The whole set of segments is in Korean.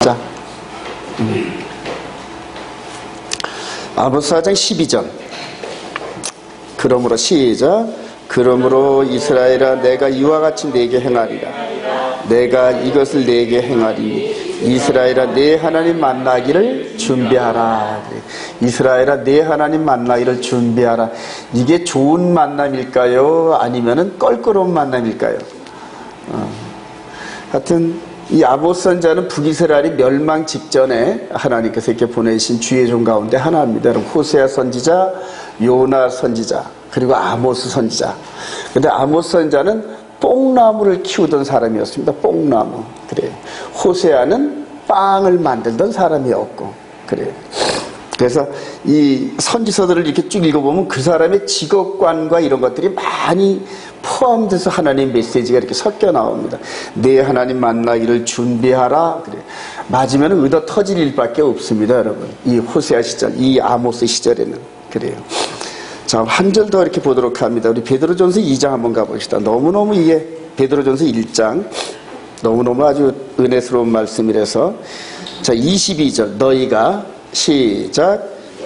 자, 아모스 4장 12절. 그러므로 시작. 그러므로 이스라엘아, 내가 이와 같이 네게 행하리라. 내가 이것을 네게 행하리니 이스라엘아, 내 하나님 만나기를 준비하라. 이스라엘아, 내 하나님 만나기를 준비하라. 이게 좋은 만남일까요? 아니면은 껄끄러운 만남일까요? 하여튼 이 아모스 선지자는 북이스라엘이 멸망 직전에 하나님께서 이렇게 보내신 주의 종 가운데 하나입니다. 호세아 선지자, 요나 선지자, 그리고 아모스 선지자. 근데 아모스 선지자는 뽕나무를 키우던 사람이었습니다. 뽕나무. 그래요. 호세아는 빵을 만들던 사람이었고, 그래요. 그래서 이 선지서들을 이렇게 쭉 읽어보면 그 사람의 직업관과 이런 것들이 많이 포함돼서 하나님의 메시지가 이렇게 섞여 나옵니다. 내 하나님 만나기를 준비하라. 그래. 맞으면 의도 터질 일밖에 없습니다, 여러분. 이 호세아 시절, 이 아모스 시절에는. 그래요. 자, 한 절 더 이렇게 보도록 합니다. 우리 베드로전서 2장 한번 가봅시다. 너무너무 이게 베드로전서 1장 너무너무 아주 은혜스러운 말씀이라서. 자, 22절. 너희가 시작.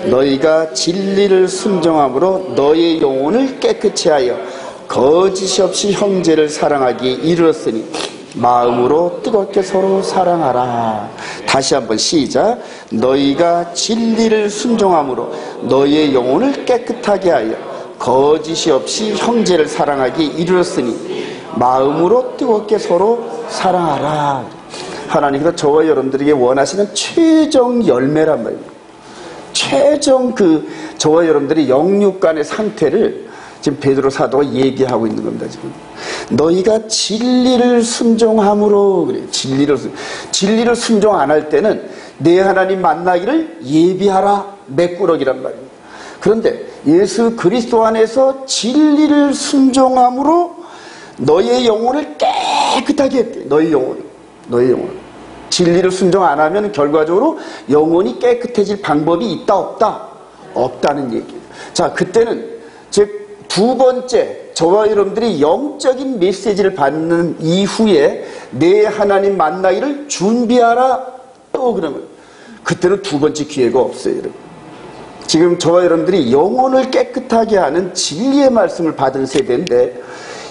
너희가 진리를 순종함으로 너희의 영혼을 깨끗이 하여 거짓이 없이 형제를 사랑하기에 이르렀으니 마음으로 뜨겁게 서로 사랑하라. 다시 한번 시작. 너희가 진리를 순종함으로 너희의 영혼을 깨끗하게 하여 거짓이 없이 형제를 사랑하기에 이르렀으니 마음으로 뜨겁게 서로 사랑하라. 하나님께서 저와 여러분들에게 원하시는 최종 열매란 말입니다. 최종 저와 여러분들의 영육 간의 상태를 지금 베드로 사도가 얘기하고 있는 겁니다. 지금 너희가 진리를 순종함으로. 그래. 진리를 순종 안 할 때는 내 하나님 만나기를 예비하라. 매꾸러기란 말입니다. 그런데 예수 그리스도 안에서 진리를 순종함으로 너희의 영혼을 깨끗하게 했대. 너희 영혼. 진리를 순종 안 하면 결과적으로 영혼이 깨끗해질 방법이 있다 없다? 없다는 얘기예요. 자, 그때는 즉 두 번째, 저와 여러분들이 영적인 메시지를 받는 이후에 내 하나님 만나기를 준비하라. 또 그러면 그때는 두 번째 기회가 없어요, 여러분. 지금 저와 여러분들이 영혼을 깨끗하게 하는 진리의 말씀을 받은 세대인데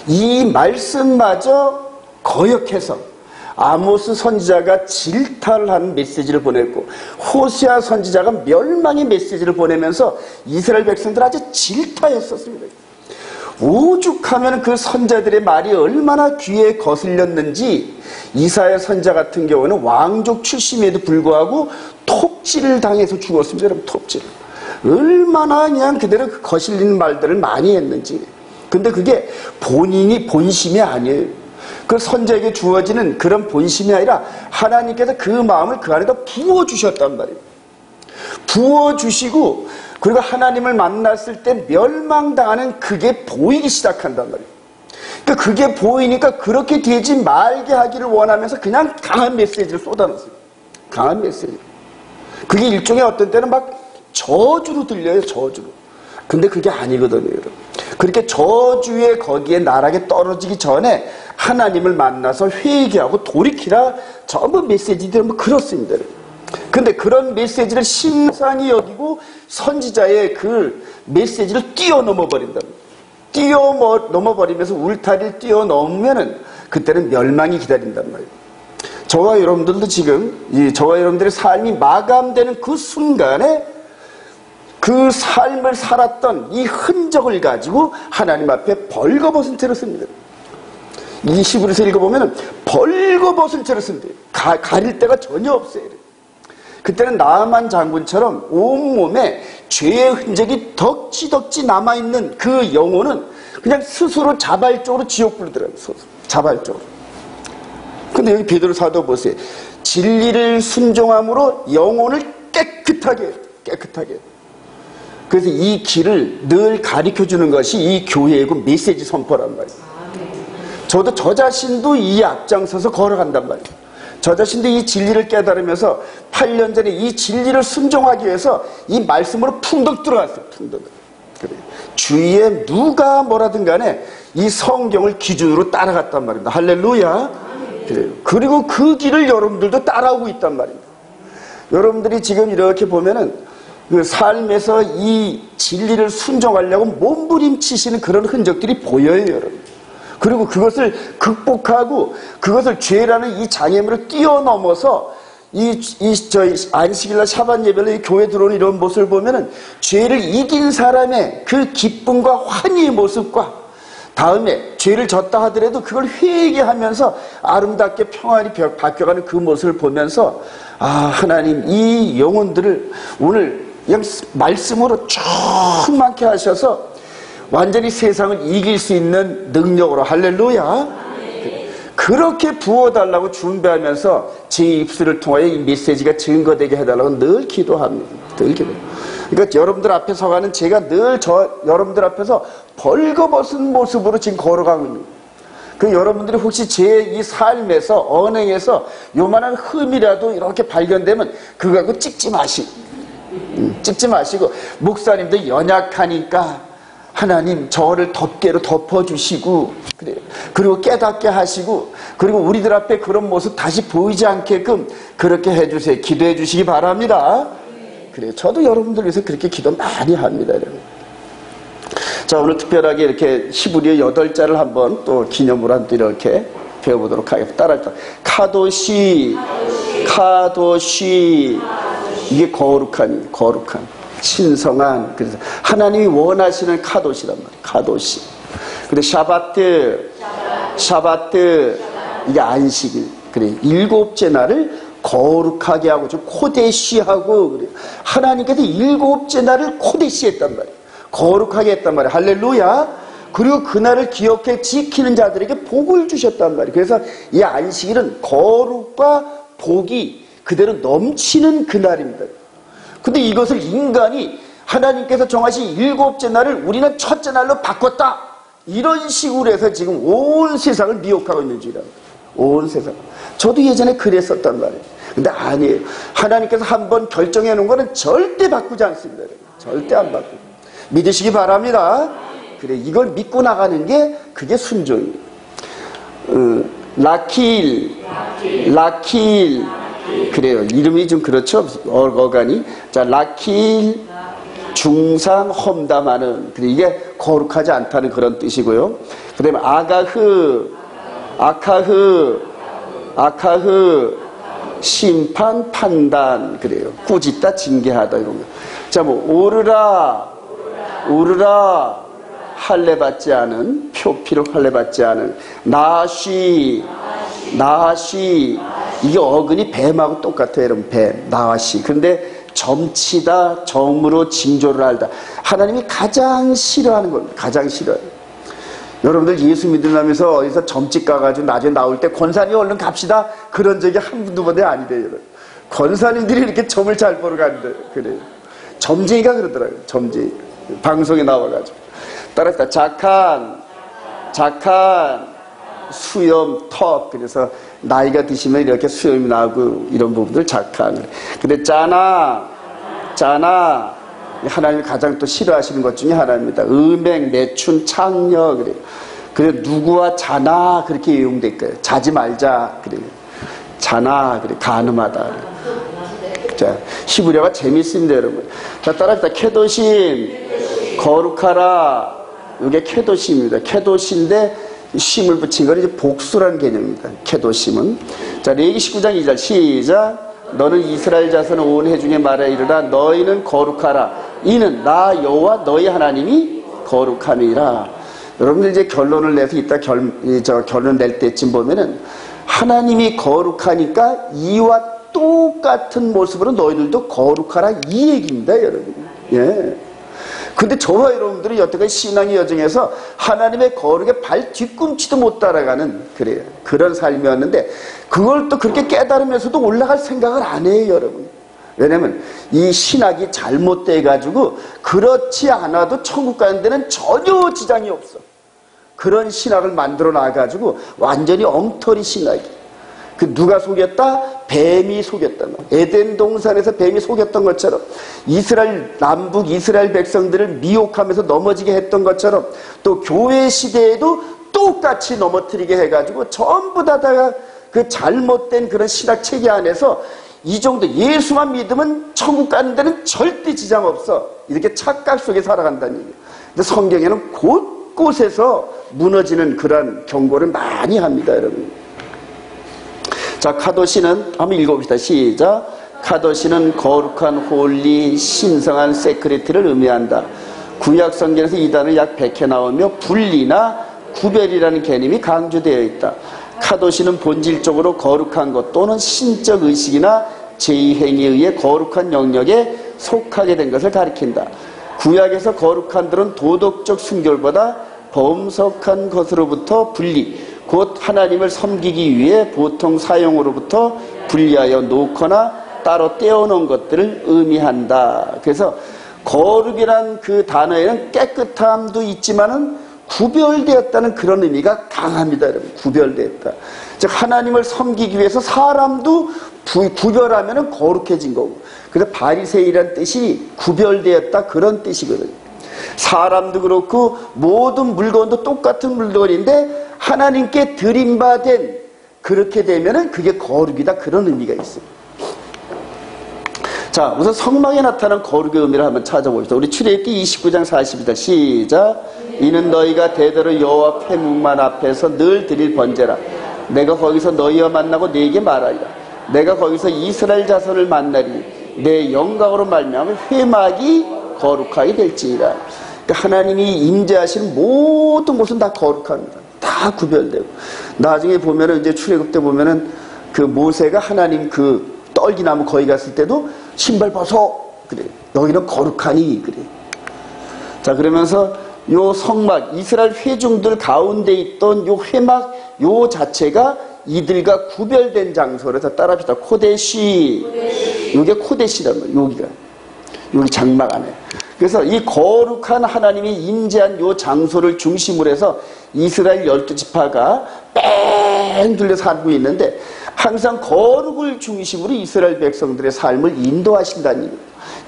이 말씀마저 거역해서 아모스 선지자가 질타를 하는 메시지를 보냈고 호세아 선지자가 멸망의 메시지를 보내면서 이스라엘 백성들 아주 질타했었습니다. 오죽하면 그 선자들의 말이 얼마나 귀에 거슬렸는지 이사야 선자 같은 경우는 왕족 출신에도 불구하고 톱질을 당해서 죽었습니다. 여러분, 톱질. 얼마나 그냥 그대로 거슬리는 말들을 많이 했는지. 근데 그게 본심이 아니에요. 그 선자에게 주어지는 그런 본심이 아니라 하나님께서 그 마음을 그 안에다 부어주셨단 말이에요. 부어주시고 그리고 하나님을 만났을 때 멸망당하는 그게 보이기 시작한단 말이에요. 그러니까 그게 보이니까 그렇게 되지 말게 하기를 원하면서 그냥 강한 메시지를 쏟아놨어요. 강한 메시지. 그게 일종의 어떤 때는 막 저주로 들려요. 저주로. 근데 그게 아니거든요, 여러분. 그렇게 저주의 거기에 나락에 떨어지기 전에 하나님을 만나서 회개하고 돌이키라. 전부 메시지들은 뭐 그렇습니다. 근데 그런 메시지를 심상히 여기고 선지자의 그 메시지를 뛰어넘어 버린다. 뛰어넘어 버리면서 울타리를 뛰어넘으면은 그때는 멸망이 기다린단 말이에요. 저와 여러분들도 지금 저와 여러분들의 삶이 마감되는 그 순간에 그 삶을 살았던 이 흔적을 가지고 하나님 앞에 벌거벗은 채로 씁니다. 이 히브리서 읽어보면 벌거벗은 채로 씁니다. 가릴 데가 전혀 없어요. 그때는 나아만 장군처럼 온몸에 죄의 흔적이 덕지덕지 남아있는 그 영혼은 그냥 스스로 자발적으로 지옥불로 들어가요. 자발적으로. 근데 여기 베드로 사도 보세요. 진리를 순종함으로 영혼을 깨끗하게. 그래서 이 길을 늘 가르쳐주는 것이 이 교회이고 메시지 선포란 말이에요. 저도 저 자신도 이 앞장서서 걸어간단 말이에요. 저 자신도 이 진리를 깨달으면서 8년 전에 이 진리를 순종하기 위해서 이 말씀으로 풍덩 들어갔어요. 풍덩. 그래. 주위에 누가 뭐라든 간에 이 성경을 기준으로 따라갔단 말입니다. 할렐루야. 그래요. 그리고 그 길을 여러분들도 따라오고 있단 말입니다. 여러분들이 지금 이렇게 보면은 그 삶에서 이 진리를 순종하려고 몸부림치시는 그런 흔적들이 보여요, 여러분. 그리고 그것을 극복하고 그것을 죄라는 이 장애물을 뛰어넘어서 안식일날 샤bat 예배를 이 교회 들어오는 이런 모습을 보면은 죄를 이긴 사람의 그 기쁨과 환희의 모습과 다음에 죄를 졌다 하더라도 그걸 회개하면서 아름답게 평안히 바뀌어가는 그 모습을 보면서 아, 하나님 이 영혼들을 오늘 그냥 말씀으로 충만케 하셔서 완전히 세상을 이길 수 있는 능력으로 할렐루야. 그렇게 부어달라고 준비하면서 제 입술을 통하여 이 메시지가 증거되게 해달라고 늘 기도합니다. 늘 기도. 그러니까 여러분들 앞에 서가는 제가 늘 여러분들 앞에서 벌거벗은 모습으로 지금 걸어가고 있는 거예요. 그 여러분들이 혹시 제 이 삶에서 언행에서 요만한 흠이라도 이렇게 발견되면 그거 갖고 찍지 마시고 목사님도 연약하니까 하나님 저를 덮개로 덮어주시고 그래요. 그리고 깨닫게 하시고 그리고 우리들 앞에 그런 모습 다시 보이지 않게끔 그렇게 해주세요. 기도해 주시기 바랍니다. 그래요. 저도 여러분들 위해서 그렇게 기도 많이 합니다. 여러분. 자, 오늘 특별하게 이렇게 히브리어 8자를 한번 또 기념으로 한 또 이렇게 배워보도록 하겠습니다. 따라합시다. 카도시 이게 거룩한 신성한, 그래서 하나님이 원하시는 카도시란 말이에요. 카도시. 근데 샤바트 이게 안식일. 그래. 7째 날을 거룩하게 하고 좀 코데시하고 그래. 하나님께서 7째 날을 코데시했단 말이에요. 거룩하게 했단 말이에요. 할렐루야. 그리고 그날을 기억해 지키는 자들에게 복을 주셨단 말이에요. 그래서 이 안식일은 거룩과 복이 그대로 넘치는 그날입니다. 근데 이것을 인간이 하나님께서 정하신 7째 날을 우리는 첫째 날로 바꿨다. 이런 식으로 해서 지금 온 세상을 미혹하고 있는 줄이라고. 온 세상. 저도 예전에 그랬었단 말이에요. 근데 아니에요. 하나님께서 한번 결정해 놓은 거는 절대 바꾸지 않습니다. 절대 안 바꾸고. 믿으시기 바랍니다. 그래, 이걸 믿고 나가는 게 그게 순종이에요. 라킬. 그래요. 이름이 좀 그렇죠. 어간이. 자, 라킬, 중상, 험담하는. 그래, 이게 거룩하지 않다는 그런 뜻이고요. 그 다음에 아카흐, 심판, 판단. 그래요. 꾸짖다, 징계하다, 이런 거. 자, 뭐, 오르라, 할례받지 않은, 표피로 할례받지 않은, 나시, 이게 어근이 뱀하고 똑같아요. 여러분, 뱀, 나시. 근데 점치다, 점으로 징조를 알다. 하나님이 가장 싫어하는 겁니다. 가장 싫어해요. 여러분들 예수 믿으면서 어디서 점찍 가가지고 나중에 나올 때 권사님 얼른 갑시다. 그런 적이 한 번도 아니래요. 여러분. 권사님들이 이렇게 점을 잘 보러 가는데, 그래요. 점쟁이가 그러더라고요. 점쟁이. 방송에 나와가지고. 따라서 작한, 수염, 턱. 그래서 나이가 드시면 이렇게 수염이 나고 이런 부분들 작한. 근데 짜나. 하나님이 가장 또 싫어하시는 것 중에 하나입니다. 음행, 매춘, 창녀. 그래요. 그래, 누구와 자나. 그렇게 이용될 거예요. 자지 말자. 그래요. 자나. 그래, 가늠하다. 자, 히브리어가 재밌습니다, 여러분. 자, 따라합시다. 케도심, 거룩하라. 이게 케도심입니다. 케도시인데 심을 붙인 건 이제 복수라는 개념입니다. 케도심은. 자, 레위기 19장 2절 시작. 너는 이스라엘 자손을 온 회중에 말해 이르라. 너희는 거룩하라. 이는 나 여호와 너희 하나님이 거룩함이라. 여러분들 이제 결론을 내서 이따 결론 낼 때쯤 보면은 하나님이 거룩하니까 이와 똑같은 모습으로 너희들도 거룩하라 이 얘기입니다, 여러분. 예. 근데 저와 여러분들이 여태까지 신앙의 여정에서 하나님의 거룩에 발 뒤꿈치도 못 따라가는 그래요. 그런 삶이었는데 그걸 또 그렇게 깨달으면서도 올라갈 생각을 안 해요, 여러분. 왜냐면 이 신학이 잘못돼가지고 그렇지 않아도 천국 가는 데는 전혀 지장이 없어. 그런 신학을 만들어 놔가지고 완전히 엉터리 신학이. 그 누가 속였다? 뱀이 속였다. 에덴 동산에서 뱀이 속였던 것처럼 남북 이스라엘 백성들을 미혹하면서 넘어지게 했던 것처럼 또 교회 시대에도 똑같이 넘어뜨리게 해가지고 전부 다가 그 잘못된 그런 신학 체계 안에서 이 정도 예수만 믿으면 천국 가는 데는 절대 지장 없어. 이렇게 착각 속에 살아간다는 얘기예요. 근데 성경에는 곳곳에서 무너지는 그런 경고를 많이 합니다, 여러분. 자, 카도시는 한번 읽어봅시다. 시작. 카도시는 거룩한 홀리 신성한 세크리티를 의미한다. 구약 성경에서 이 단어 약 100회 나오며 분리나 구별이라는 개념이 강조되어 있다. 카도시는 본질적으로 거룩한 것 또는 신적 의식이나 제2행위에 의해 거룩한 영역에 속하게 된 것을 가리킨다. 구약에서 거룩한들은 도덕적 순결보다 범석한 것으로부터 분리, 곧 하나님을 섬기기 위해 보통 사용으로부터 분리하여 놓거나 따로 떼어놓은 것들을 의미한다. 그래서 거룩이란 그 단어에는 깨끗함도 있지만은 구별되었다는 그런 의미가 강합니다, 여러분. 구별되었다. 즉 하나님을 섬기기 위해서 사람도 구별하면은 거룩해진 거고. 그래서 바리새인이라는 뜻이 구별되었다 그런 뜻이거든요. 사람도 그렇고 모든 물건도 똑같은 물건인데 하나님께 드림받은 그렇게 되면은 그게 거룩이다 그런 의미가 있습니다. 자, 우선 성막에 나타난 거룩의 의미를 한번 찾아봅시다. 우리 출애굽기 29장 40절 시작. 이는 너희가 대대로 여호와 회막만 앞에서 늘 드릴 번제라. 내가 거기서 너희와 만나고 네게 말하리라. 내가 거기서 이스라엘 자손을 만나리니 내 영광으로 말미암아 회막이 거룩하게 될지니라. 그러니까 하나님이 임재하시는 모든 곳은 다 거룩합니다. 다 구별되고. 나중에 보면은 이제 출애굽 때 보면은 그 모세가 하나님 그 떨기나무 거기 갔을 때도 신발 벗어 그래. 여기는 거룩하니 그래. 자, 그러면서 요 성막 이스라엘 회중들 가운데 있던 요 회막 요 자체가 이들과 구별된 장소를 다 따라합시다. 코데시. 요게 코데시란 말이에요. 여기 장막 안에. 그래서 이 거룩한 하나님이 임재한 요 장소를 중심으로 해서 이스라엘 12지파가 뺑 둘러 살고 있는데 항상 거룩을 중심으로 이스라엘 백성들의 삶을 인도하신다는 얘기예요.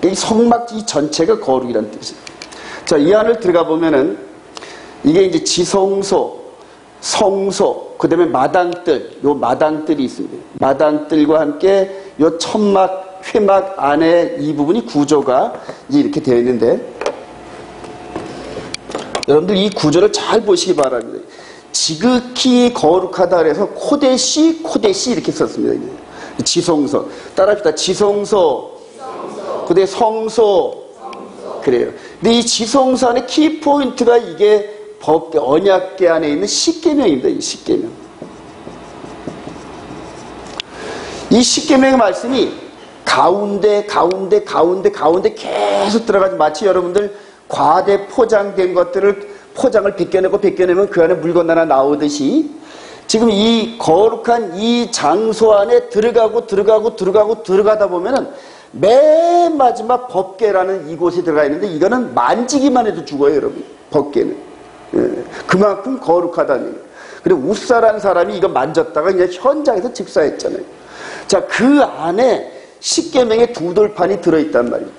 이 성막 이 전체가 거룩이라는 뜻이에요. 자, 이 안을 들어가 보면은 이게 이제 지성소, 성소, 그 다음에 마당들, 요 마당들이 있습니다. 마당들과 함께 요 천막, 회막 안에 이 부분이 구조가 이제 이렇게 되어 있는데 여러분들 이 구조를 잘 보시기 바랍니다. 지극히 거룩하다 그래서 코데시 이렇게 썼습니다. 지성소. 따라합시다. 지성소. 그다음에 성소. 그래요. 근데 이 지성소 안에 키포인트가 이게 언약궤 안에 있는 십계명입니다. 이 십계명. 이 십계명의 말씀이 가운데 계속 들어가지 마치 여러분들 과대 포장된 것들을 포장을 벗겨내면 그 안에 물건 하나 나오듯이 지금 이 거룩한 이 장소 안에 들어가다 보면은 맨 마지막 법궤라는 이곳에 들어가 있는데 이거는 만지기만 해도 죽어요, 여러분. 법궤는. 예, 그만큼 거룩하다는 얘기예요. 그리고 우사라는 사람이 이거 만졌다가 그냥 현장에서 즉사했잖아요. 자, 그 안에 십계명의 두 돌판이 들어있단 말이에요.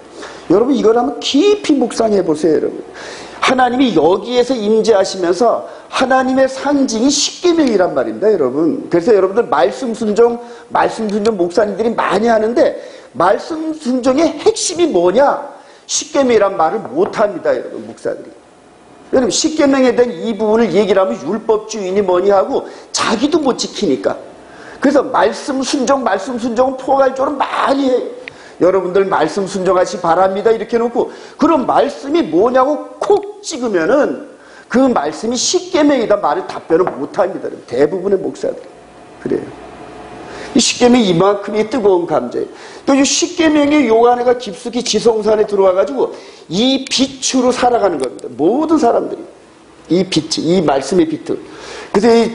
여러분 이걸 한번 깊이 묵상해 보세요, 여러분. 하나님이 여기에서 임재하시면서 하나님의 상징이 십계명이란 말입니다, 여러분. 그래서 여러분들 말씀 순종 목사님들이 많이 하는데 말씀 순종의 핵심이 뭐냐? 십계명이란 말을 못합니다, 여러분, 목사들이. 여러분 십계명에 대한 이 부분을 얘기를 하면 율법주의니 뭐니 하고 자기도 못 지키니까. 그래서 말씀 순종은 포괄적으로 많이 해요. 여러분들 말씀 순종하시 바랍니다 이렇게 해놓고 그런 말씀이 뭐냐고 콕 찍으면은 그 말씀이 십계명이다 말을 답변을 못합니다. 대부분의 목사들이 그래요. 이 십계명이 이만큼의 뜨거운 감정이에요. 또 이 십계명의 요 안에가 깊숙이 지성소 안에 들어와가지고 이 빛으로 살아가는 겁니다. 모든 사람들이 이 빛, 이 말씀의 빛을. 그래서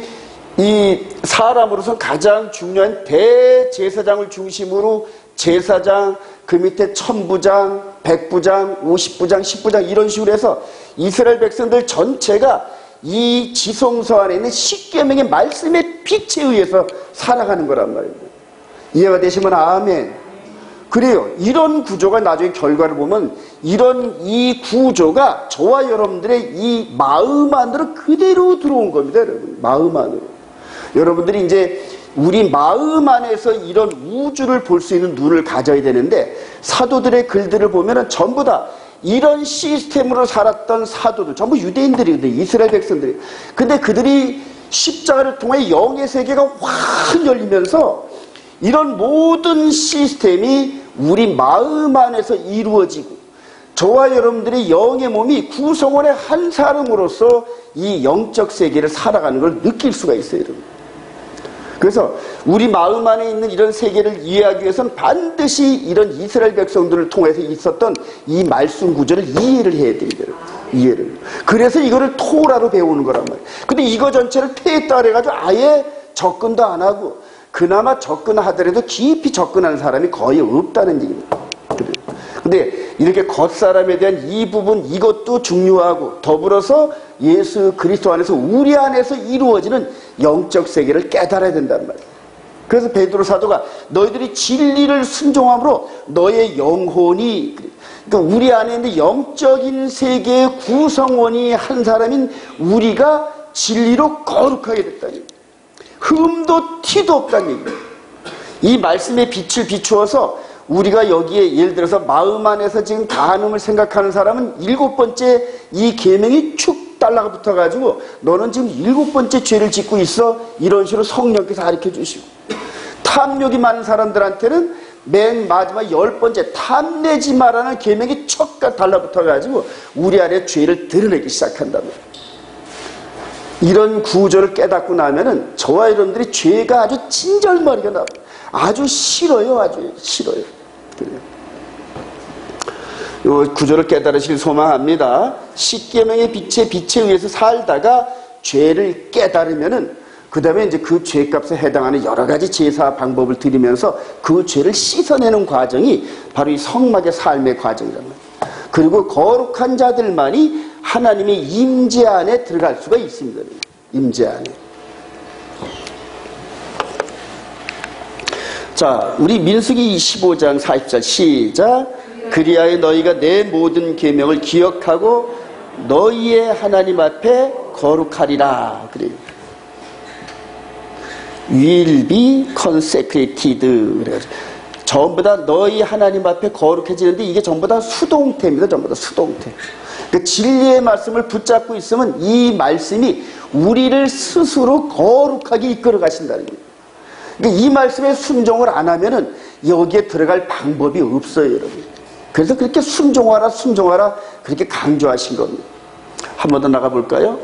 이 사람으로서 가장 중요한 대제사장을 중심으로 제사장, 그 밑에 천부장, 백부장, 50부장, 10부장 이런 식으로 해서 이스라엘 백성들 전체가 이 지성소 안에 있는 십계명의 말씀의 빛에 의해서 살아가는 거란 말입니다. 이해가 되시면 아멘. 그래요. 이런 구조가 나중에 결과를 보면 이 구조가 저와 여러분들의 이 마음 안으로 그대로 들어온 겁니다, 여러분. 마음 안으로. 여러분들이 이제 우리 마음 안에서 이런 우주를 볼 수 있는 눈을 가져야 되는데, 사도들의 글들을 보면은 전부 다 이런 시스템으로 살았던 사도들, 전부 유대인들이거든요. 이스라엘 백성들이. 근데 그들이 십자가를 통해 영의 세계가 확 열리면서 이런 모든 시스템이 우리 마음 안에서 이루어지고, 저와 여러분들의 영의 몸이 구성원의 한 사람으로서 이 영적 세계를 살아가는 걸 느낄 수가 있어요, 여러분. 그래서 우리 마음 안에 있는 이런 세계를 이해하기 위해서는 반드시 이런 이스라엘 백성들을 통해서 있었던 이 말씀 구조를 이해를 해야 돼요, 여러분. 이해를. 그래서 이거를 토라로 배우는 거란 말이에요. 근데 이거 전체를 폐했다 그래가지고 아예 접근도 안 하고, 그나마 접근하더라도 깊이 접근하는 사람이 거의 없다는 얘기입니다. 근데 이렇게 겉사람에 대한 이 부분, 이것도 중요하고, 더불어서 예수 그리스도 안에서 우리 안에서 이루어지는 영적 세계를 깨달아야 된단 말이에요. 그래서 베드로 사도가 너희들이 진리를 순종함으로 너의 영혼이, 그러니까 우리 안에 있는 영적인 세계의 구성원이 한 사람인 우리가 진리로 거룩하게 됐다는 얘기예요. 흠도 티도 없다는 얘기예요. 이 말씀의 빛을 비추어서 우리가 여기에 예를 들어서 마음 안에서 지금 간음을 생각하는 사람은 7번째 이 계명이 축 달라가 붙어가지고 너는 지금 7번째 죄를 짓고 있어, 이런 식으로 성령께서 가르쳐 주시고, 탐욕이 많은 사람들한테는 맨 마지막 10번째 탐내지 마라는 계명이 척가 달라붙어가지고 우리 안에 죄를 드러내기 시작한단 말이에요. 이런 구조를 깨닫고 나면은 저와 여러분들이 죄가 아주 진절머리가 나와요. 아주 싫어요. 아주 싫어요. 이 구조를 깨달으시길 소망합니다. 십계명의 빛에 의해서 살다가 죄를 깨달으면은 그 다음에 이제 그 죄값에 해당하는 여러 가지 제사 방법을 들이면서 그 죄를 씻어내는 과정이 바로 이 성막의 삶의 과정이란 말이에요. 그리고 거룩한 자들만이 하나님의 임재 안에 들어갈 수가 있습니다. 임재 안에. 자, 우리 민수기 25장 40절 시작. 그리하여 너희가 내 모든 계명을 기억하고 너희의 하나님 앞에 거룩하리라. 그래요. will be consecrated. 그래가지고 전부 다 너희 하나님 앞에 거룩해지는데 이게 전부 다 수동태입니다. 전부 다 수동태. 그 진리의 말씀을 붙잡고 있으면 이 말씀이 우리를 스스로 거룩하게 이끌어 가신다는 거예요. 그러니까 이 말씀에 순종을 안 하면은 여기에 들어갈 방법이 없어요, 여러분. 그래서 그렇게 순종하라, 순종하라 그렇게 강조하신 겁니다. 한 번 더 나가볼까요?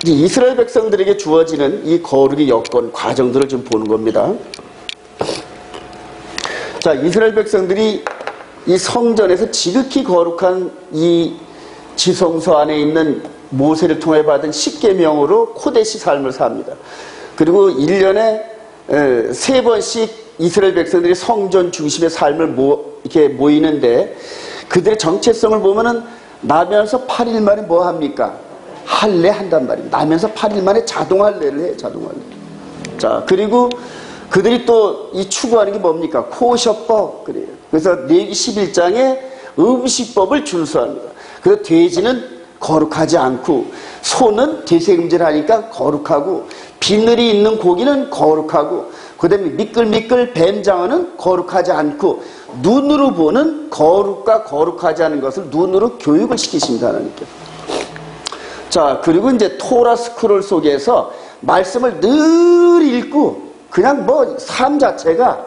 이스라엘 백성들에게 주어지는 이 거룩의 여건, 과정들을 좀 보는 겁니다. 자, 이스라엘 백성들이 이 성전에서 지극히 거룩한 이 지성소 안에 있는 모세를 통해 받은 십계명으로 코데시 삶을 삽니다. 그리고 1년에 3번씩 이스라엘 백성들이 성전 중심의 삶을 이렇게 모이는데, 그들의 정체성을 보면은 나면서 8일 만에 뭐 합니까? 할례 한단 말입니다. 나면서 8일 만에 자동할례를 해요. 자동할례. 자, 그리고 그들이 또 이 추구하는 게 뭡니까? 코셔법. 그래요. 그래서 레위기 11장에 음식법을 준수합니다. 그래서 돼지는 거룩하지 않고, 소는 되새김질하니까 거룩하고, 비늘이 있는 고기는 거룩하고, 그 다음에 미끌미끌 뱀장어는 거룩하지 않고, 눈으로 보는 거룩과 거룩하지 않은 것을 눈으로 교육을 시키십니다, 하나님께서. 자, 그리고 이제 토라 스크롤 속에서 말씀을 늘 읽고, 그냥 뭐 삶 자체가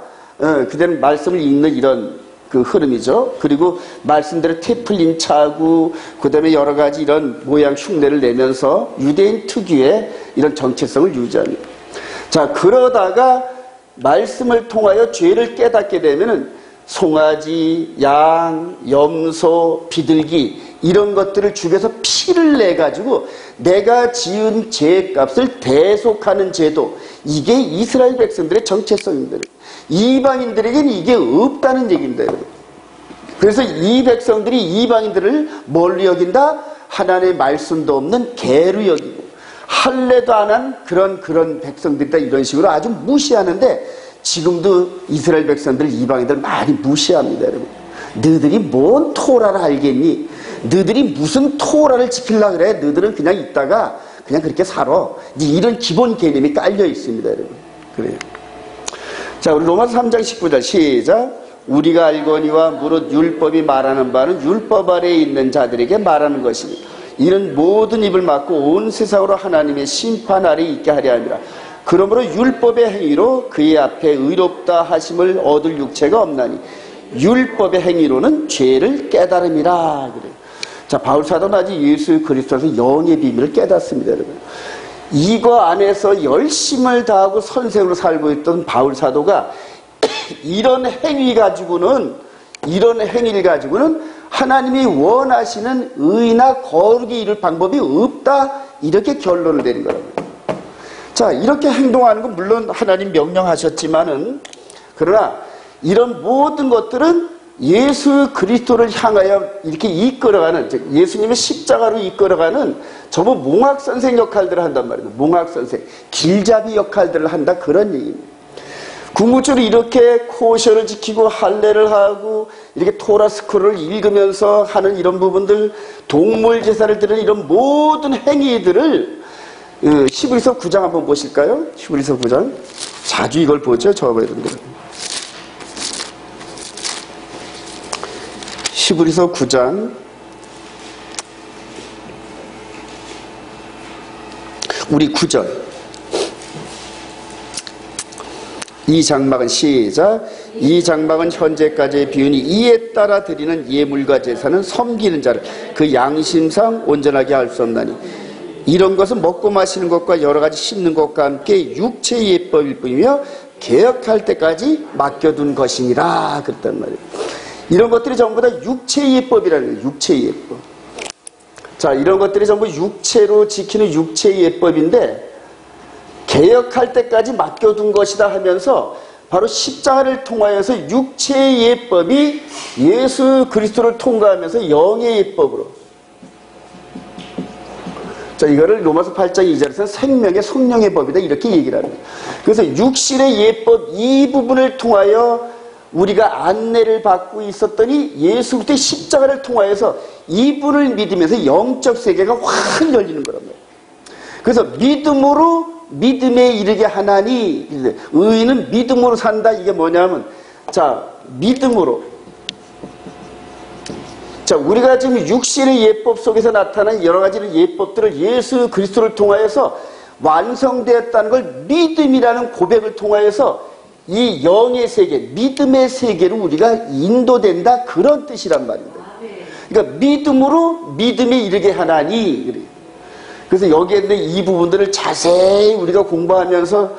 그대로 말씀을 읽는 이런 그 흐름이죠. 그리고 말씀대로 테플린 차고, 그 다음에 여러 가지 이런 모양 흉내를 내면서 유대인 특유의 이런 정체성을 유지합니다. 자, 그러다가 말씀을 통하여 죄를 깨닫게 되면은 송아지, 양, 염소, 비둘기 이런 것들을 죽여서 피를 내가지고 내가 지은 죄값을 대속하는 제도, 이게 이스라엘 백성들의 정체성입니다. 이방인들에게는 이게 없다는 얘기입니다. 그래서 이 백성들이 이방인들을 뭘로 여긴다? 하나님의 말씀도 없는 개로 여기고, 할례도 안 한 그런 백성들이다, 이런 식으로 아주 무시하는데, 지금도 이스라엘 백성들, 이방인들 많이 무시합니다, 여러분. 너희들이 뭔 토라를 알겠니? 너희들이 무슨 토라를 지키려고 그래? 너희들은 그냥 있다가 그냥 그렇게 살아. 이제 이런 기본 개념이 깔려 있습니다, 여러분. 그래요. 자, 우리 로마서 3장 19절 시작. 우리가 알거니와 무릇 율법이 말하는 바는 율법 아래에 있는 자들에게 말하는 것이니 이는 모든 입을 막고 온 세상으로 하나님의 심판 아래에 있게 하려 함이라. 그러므로 율법의 행위로 그의 앞에 의롭다 하심을 얻을 육체가 없나니 율법의 행위로는 죄를 깨달음이라. 그래요. 자, 바울 사도는 아직 예수 그리스도에서 영의 비밀을 깨닫습니다, 여러분. 이거 안에서 열심을 다하고 선생으로 살고 있던 바울 사도가 이런 행위를 가지고는 하나님이 원하시는 의나 거룩이 이룰 방법이 없다, 이렇게 결론을 내린 거랍니다. 자, 이렇게 행동하는 건 물론 하나님 명령하셨지만은, 그러나 이런 모든 것들은 예수 그리스도를 향하여 이렇게 이끌어가는, 즉 예수님의 십자가로 이끌어가는 전부 몽학선생 역할들을 한단 말이에요. 몽학선생, 길잡이 역할들을 한다, 그런 얘기입니다. 궁극적으로 이렇게 코셔를 지키고 할례를 하고 이렇게 토라 스크롤을 읽으면서 하는 이런 부분들, 동물 제사를 드리는 이런 모든 행위들을 히브리서 9장 한번 보실까요? 히브리서 9장. 자주 이걸 보죠, 저와 여러분들. 히브리서 9장. 우리 9절. 이 장막은 시작. 이 장막은 현재까지의 비유니 이에 따라 드리는 예물과 제사는 섬기는 자를 그 양심상 온전하게 할 수 없나니 이런 것은 먹고 마시는 것과 여러 가지 씹는 것과 함께 육체의 예법일 뿐이며 개혁할 때까지 맡겨둔 것이니라 그랬단 말이에요. 이런 것들이 전부 다 육체의 예법이라는 거예요. 육체의 예법. 자, 이런 것들이 전부 육체로 지키는 육체의 예법인데 개혁할 때까지 맡겨둔 것이다 하면서 바로 십자가를 통하여서 육체의 예법이 예수 그리스도를 통과하면서 영의 예법으로. 자, 이거를 로마서 8장 2절에서는 생명의 성령의 법이다, 이렇게 얘기를 합니다. 그래서 육신의 예법 이 부분을 통하여 우리가 안내를 받고 있었더니 예수 그리스도의 십자가를 통하여서 이분을 믿으면서 영적 세계가 확 열리는 거란 말이에요. 그래서 믿음으로 믿음에 이르게 하나니, 의인은 믿음으로 산다. 이게 뭐냐면, 자, 믿음으로. 자, 우리가 지금 육신의 예법 속에서 나타난 여러 가지 예법들을 예수 그리스도를 통하여서 완성되었다는 걸 믿음이라는 고백을 통하여서 이 영의 세계, 믿음의 세계로 우리가 인도된다, 그런 뜻이란 말입니다. 그러니까 믿음으로 믿음에 이르게 하나니, 그래요. 그래서 여기에 있는 이 부분들을 자세히 우리가 공부하면서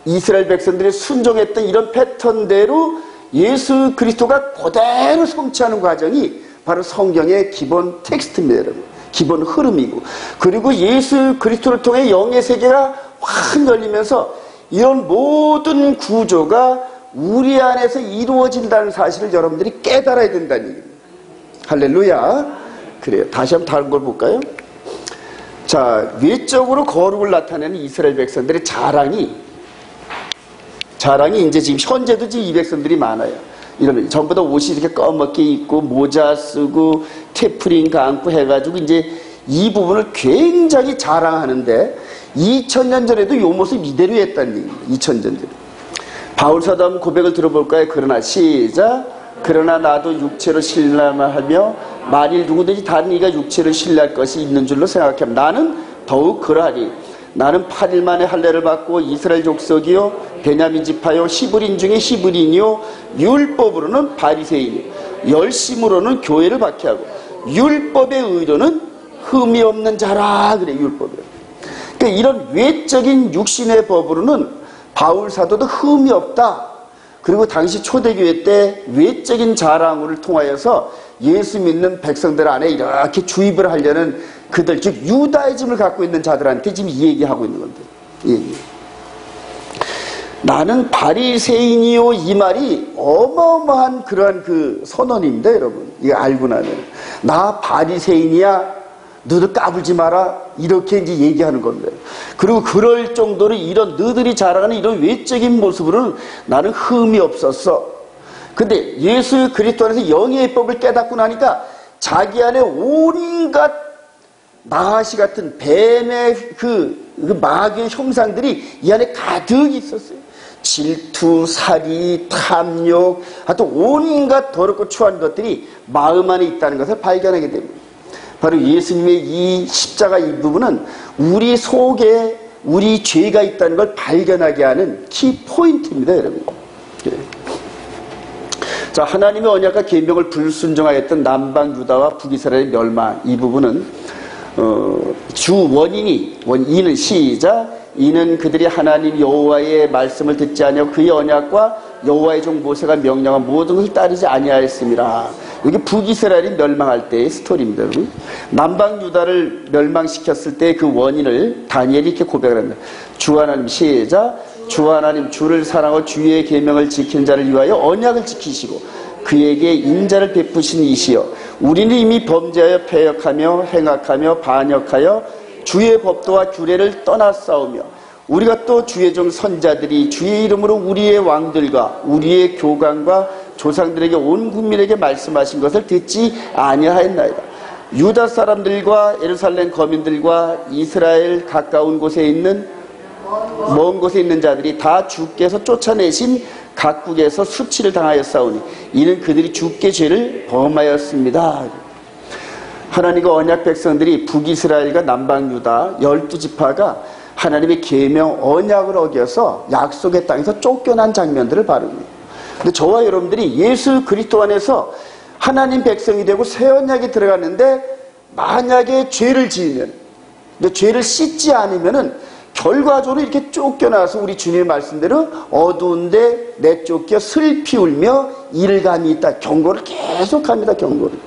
이스라엘 백성들이 순종했던 이런 패턴대로 예수 그리스도가 그대로 성취하는 과정이 바로 성경의 기본 텍스트입니다, 여러분. 기본 흐름이고. 그리고 예수 그리스도를 통해 영의 세계가 확 열리면서 이런 모든 구조가 우리 안에서 이루어진다는 사실을 여러분들이 깨달아야 된다는 얘기입니다. 할렐루야. 그래요. 다시 한번 다른 걸 볼까요? 자, 외적으로 거룩을 나타내는 이스라엘 백성들의 자랑이 이제 지금 현재도 지금 이 백성들이 많아요. 이러면 전부 다 옷이 이렇게 검게 입고 모자 쓰고 테프린 감고 해가지고 이제 이 부분을 굉장히 자랑하는데 2000년 전에도 이 모습 이대로 했다는 얘기입니다. 2000년 전에. 바울 사도 한번 고백을 들어볼까요? 그러나 시작. 그러나 나도 육체로 신뢰하며 만일 누구든지 다른 이가 육체로 신뢰할 것이 있는 줄로 생각하면 나는 더욱 그러하니 나는 8일 만에 할례를 받고 이스라엘 족속이요 베냐민 지파요 히브리인 중에 히브리인이요 율법으로는 바리새인이요 열심으로는 교회를 박해하고 율법의 의로는 흠이 없는 자라. 그래, 율법이요. 그러니까 이런 외적인 육신의 법으로는 바울 사도도 흠이 없다. 그리고 당시 초대교회 때 외적인 자랑을 통하여서 예수 믿는 백성들 안에 이렇게 주입을 하려는 그들, 즉 유다이즘을 갖고 있는 자들한테 지금 이 얘기하고 있는 건데, 얘기. 나는 바리새인이요, 이 말이 어마어마한 그러한 그 선언입니다, 여러분. 이거 알고 나면 나 바리새인이야, 너들 까불지 마라, 이렇게 이제 얘기하는 겁니다. 그리고 그럴 정도로 이런 너들이 자랑하는 이런 외적인 모습으로는 나는 흠이 없었어. 근데 예수 그리스도 안에서 영의 법을 깨닫고 나니까 자기 안에 온갖 나하시 같은 뱀의 그 마귀의 형상들이 이 안에 가득 있었어요. 질투, 살이, 탐욕, 하여튼 온갖 더럽고 추한 것들이 마음 안에 있다는 것을 발견하게 됩니다. 바로 예수님의 이 십자가 이 부분은 우리 속에 우리 죄가 있다는 걸 발견하게 하는 키 포인트입니다, 여러분. 그래. 자, 하나님의 언약과 계명을 불순종하였던 남방 유다와 북이스라엘의 멸망, 이 부분은 주 원인은 시작. 이는 그들이 하나님 여호와의 말씀을 듣지 아니하고 그의 언약과 여호와의 종 모세가 명령한 모든 것을 따르지 아니하였습니다. 이게 북이스라엘이 멸망할 때의 스토리입니다. 여러분. 남방 유다를 멸망시켰을 때 그 원인을 다니엘이 이렇게 고백을 합니다. 주 하나님 시작. 주 하나님 주를 사랑하고 주의 계명을 지키는 자를 위하여 언약을 지키시고 그에게 인자를 베푸신 이시여 우리는 이미 범죄하여 패역하며 행악하며 반역하여 주의 법도와 규례를 떠나싸우며 우리가 또 주의 종 선자들이 주의 이름으로 우리의 왕들과 우리의 교관과 조상들에게 온 국민에게 말씀하신 것을 듣지 아니하였나이다. 유다 사람들과 예루살렘 거민들과 이스라엘 가까운 곳에 있는 먼 곳에 있는 자들이 다 주께서 쫓아내신 각국에서 수치를 당하였사오니 이는 그들이 주께 죄를 범하였습니다. 하나님과 언약 백성들이 북이스라엘과 남방유다 12지파가 하나님의 계명 언약을 어겨서 약속의 땅에서 쫓겨난 장면들을 바릅니다. 근데 저와 여러분들이 예수 그리스도 안에서 하나님 백성이 되고 새 언약에 들어갔는데 만약에 죄를 지으면, 근데 죄를 씻지 않으면은 결과적으로 이렇게 쫓겨나서 우리 주님의 말씀대로 어두운데 내쫓겨 슬피 울며 일감이 있다. 경고를 계속합니다. 경고를.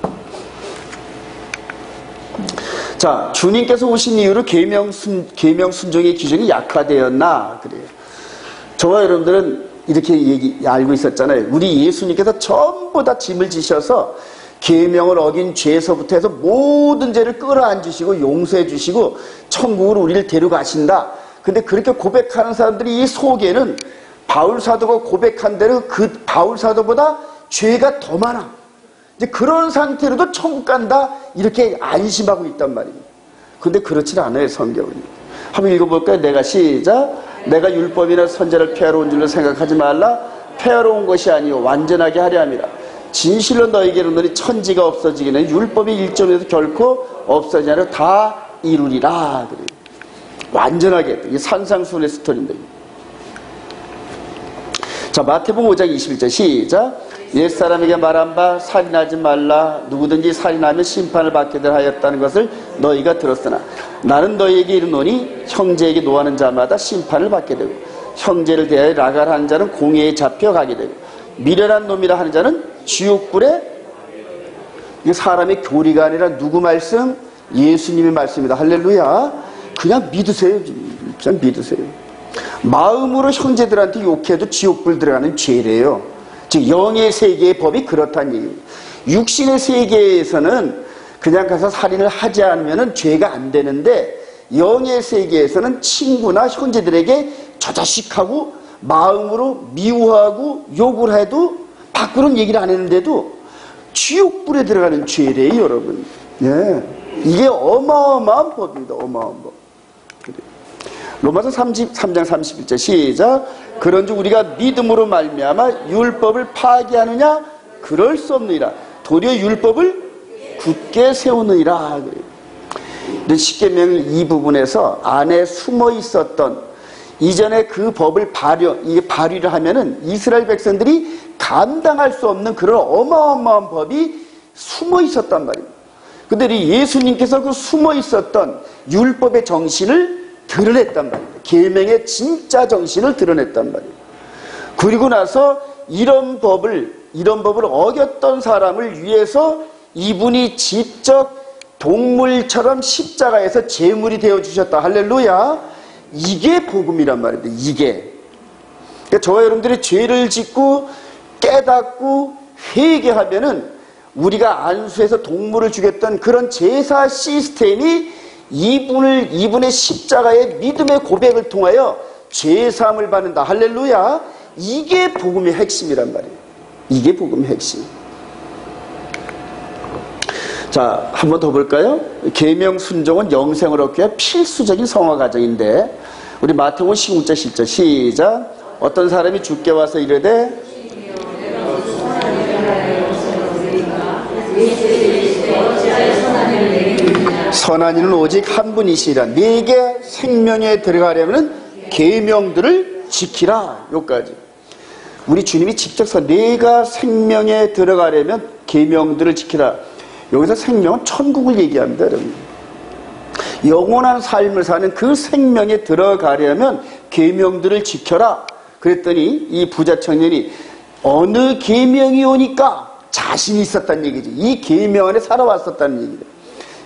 자, 주님께서 오신 이후로 계명 순종의 기준이 약화되었나 그래요. 저와 여러분들은 이렇게 알고 있었잖아요. 우리 예수님께서 전부 다 짐을 지셔서 계명을 어긴 죄에서부터 해서 모든 죄를 끌어안으시고 용서해 주시고 천국으로 우리를 데려가신다. 근데 그렇게 고백하는 사람들이 이 속에는 바울 사도가 고백한 대로 그 바울 사도보다 죄가 더 많아. 이제 그런 상태로도 천국 간다. 이렇게 안심하고 있단 말입니다. 근데 그렇지 않아요, 성경은. 한번 읽어볼까요? 내가 시작. 내가 율법이나 선제를 폐하러 온 줄로 생각하지 말라. 폐하러 온 것이 아니요 완전하게 하려 함이라. 진실로 너에게로 너희 천지가 없어지기는 율법의 일점에서 결코 없어지지 않아 다 이루리라. 그래요. 완전하게. 이게 산상수훈의 스토리인데. 자, 마태복음 5장 21절 시작. 옛사람에게 말한 바 살인하지 말라. 누구든지 살인하면 심판을 받게 될 하였다는 것을 너희가 들었으나 나는 너희에게 이르노니 형제에게 노하는 자마다 심판을 받게 되고 형제를 대하여 라갈하는 자는 공회에 잡혀가게 되고 미련한 놈이라 하는 자는 지옥불에. 이게 사람의 교리가 아니라 누구 말씀? 예수님의 말씀입니다. 할렐루야. 그냥 믿으세요. 그냥 믿으세요. 마음으로 형제들한테 욕해도 지옥불 들어가는 죄래요. 즉 영의 세계의 법이 그렇다는 얘기입니다. 육신의 세계에서는 그냥 가서 살인을 하지 않으면 죄가 안 되는데 영의 세계에서는 친구나 형제들에게 저 자식하고 마음으로 미워하고 욕을 해도 밖으로는 얘기를 안 했는데도 지옥불에 들어가는 죄래요, 여러분. 예. 이게 어마어마한 법입니다. 어마어마한 법. 로마서 3장 31절 시작. 그런즉 우리가 믿음으로 말미암아 율법을 파기하느냐? 그럴 수 없느니라. 도리어 율법을 굳게 세우느니라. 십계명 이 부분에서 안에 숨어 있었던 이전에 그 법을 발휘를 하면은 이스라엘 백성들이 감당할 수 없는 그런 어마어마한 법이 숨어 있었단 말입니다. 근데 예수님께서 그 숨어 있었던 율법의 정신을 드러냈단 말입니다. 계명의 진짜 정신을 드러냈단 말이에요. 그리고 나서 이런 법을 어겼던 사람을 위해서 이분이 직접 동물처럼 십자가에서 제물이 되어주셨다. 할렐루야. 이게 복음이란 말입니다. 이게. 그러니까 저와 여러분들이 죄를 짓고 깨닫고 회개하면은 우리가 안수해서 동물을 죽였던 그런 제사 시스템이 이분의 십자가의 믿음의 고백을 통하여 죄사함을 받는다. 할렐루야. 이게 복음의 핵심이란 말이에요. 이게 복음의 핵심. 자, 한 번 더 볼까요? 계명 순종은 영생을 얻기 위한 필수적인 성화 과정인데, 우리 마태복음 15장 10절 시작. 어떤 사람이 주께 와서 이르되 선한 이는 오직 한 분이시라. 네게 생명에 들어가려면 계명들을 지키라. 여기까지. 우리 주님이 직접 내가 생명에 들어가려면 계명들을 지키라. 여기서 생명은 천국을 얘기합니다, 여러분. 영원한 삶을 사는 그 생명에 들어가려면 계명들을 지켜라. 그랬더니 이 부자 청년이 어느 계명이 오니까 자신이 있었다는 얘기지. 이 계명 안에 살아왔었다는 얘기다.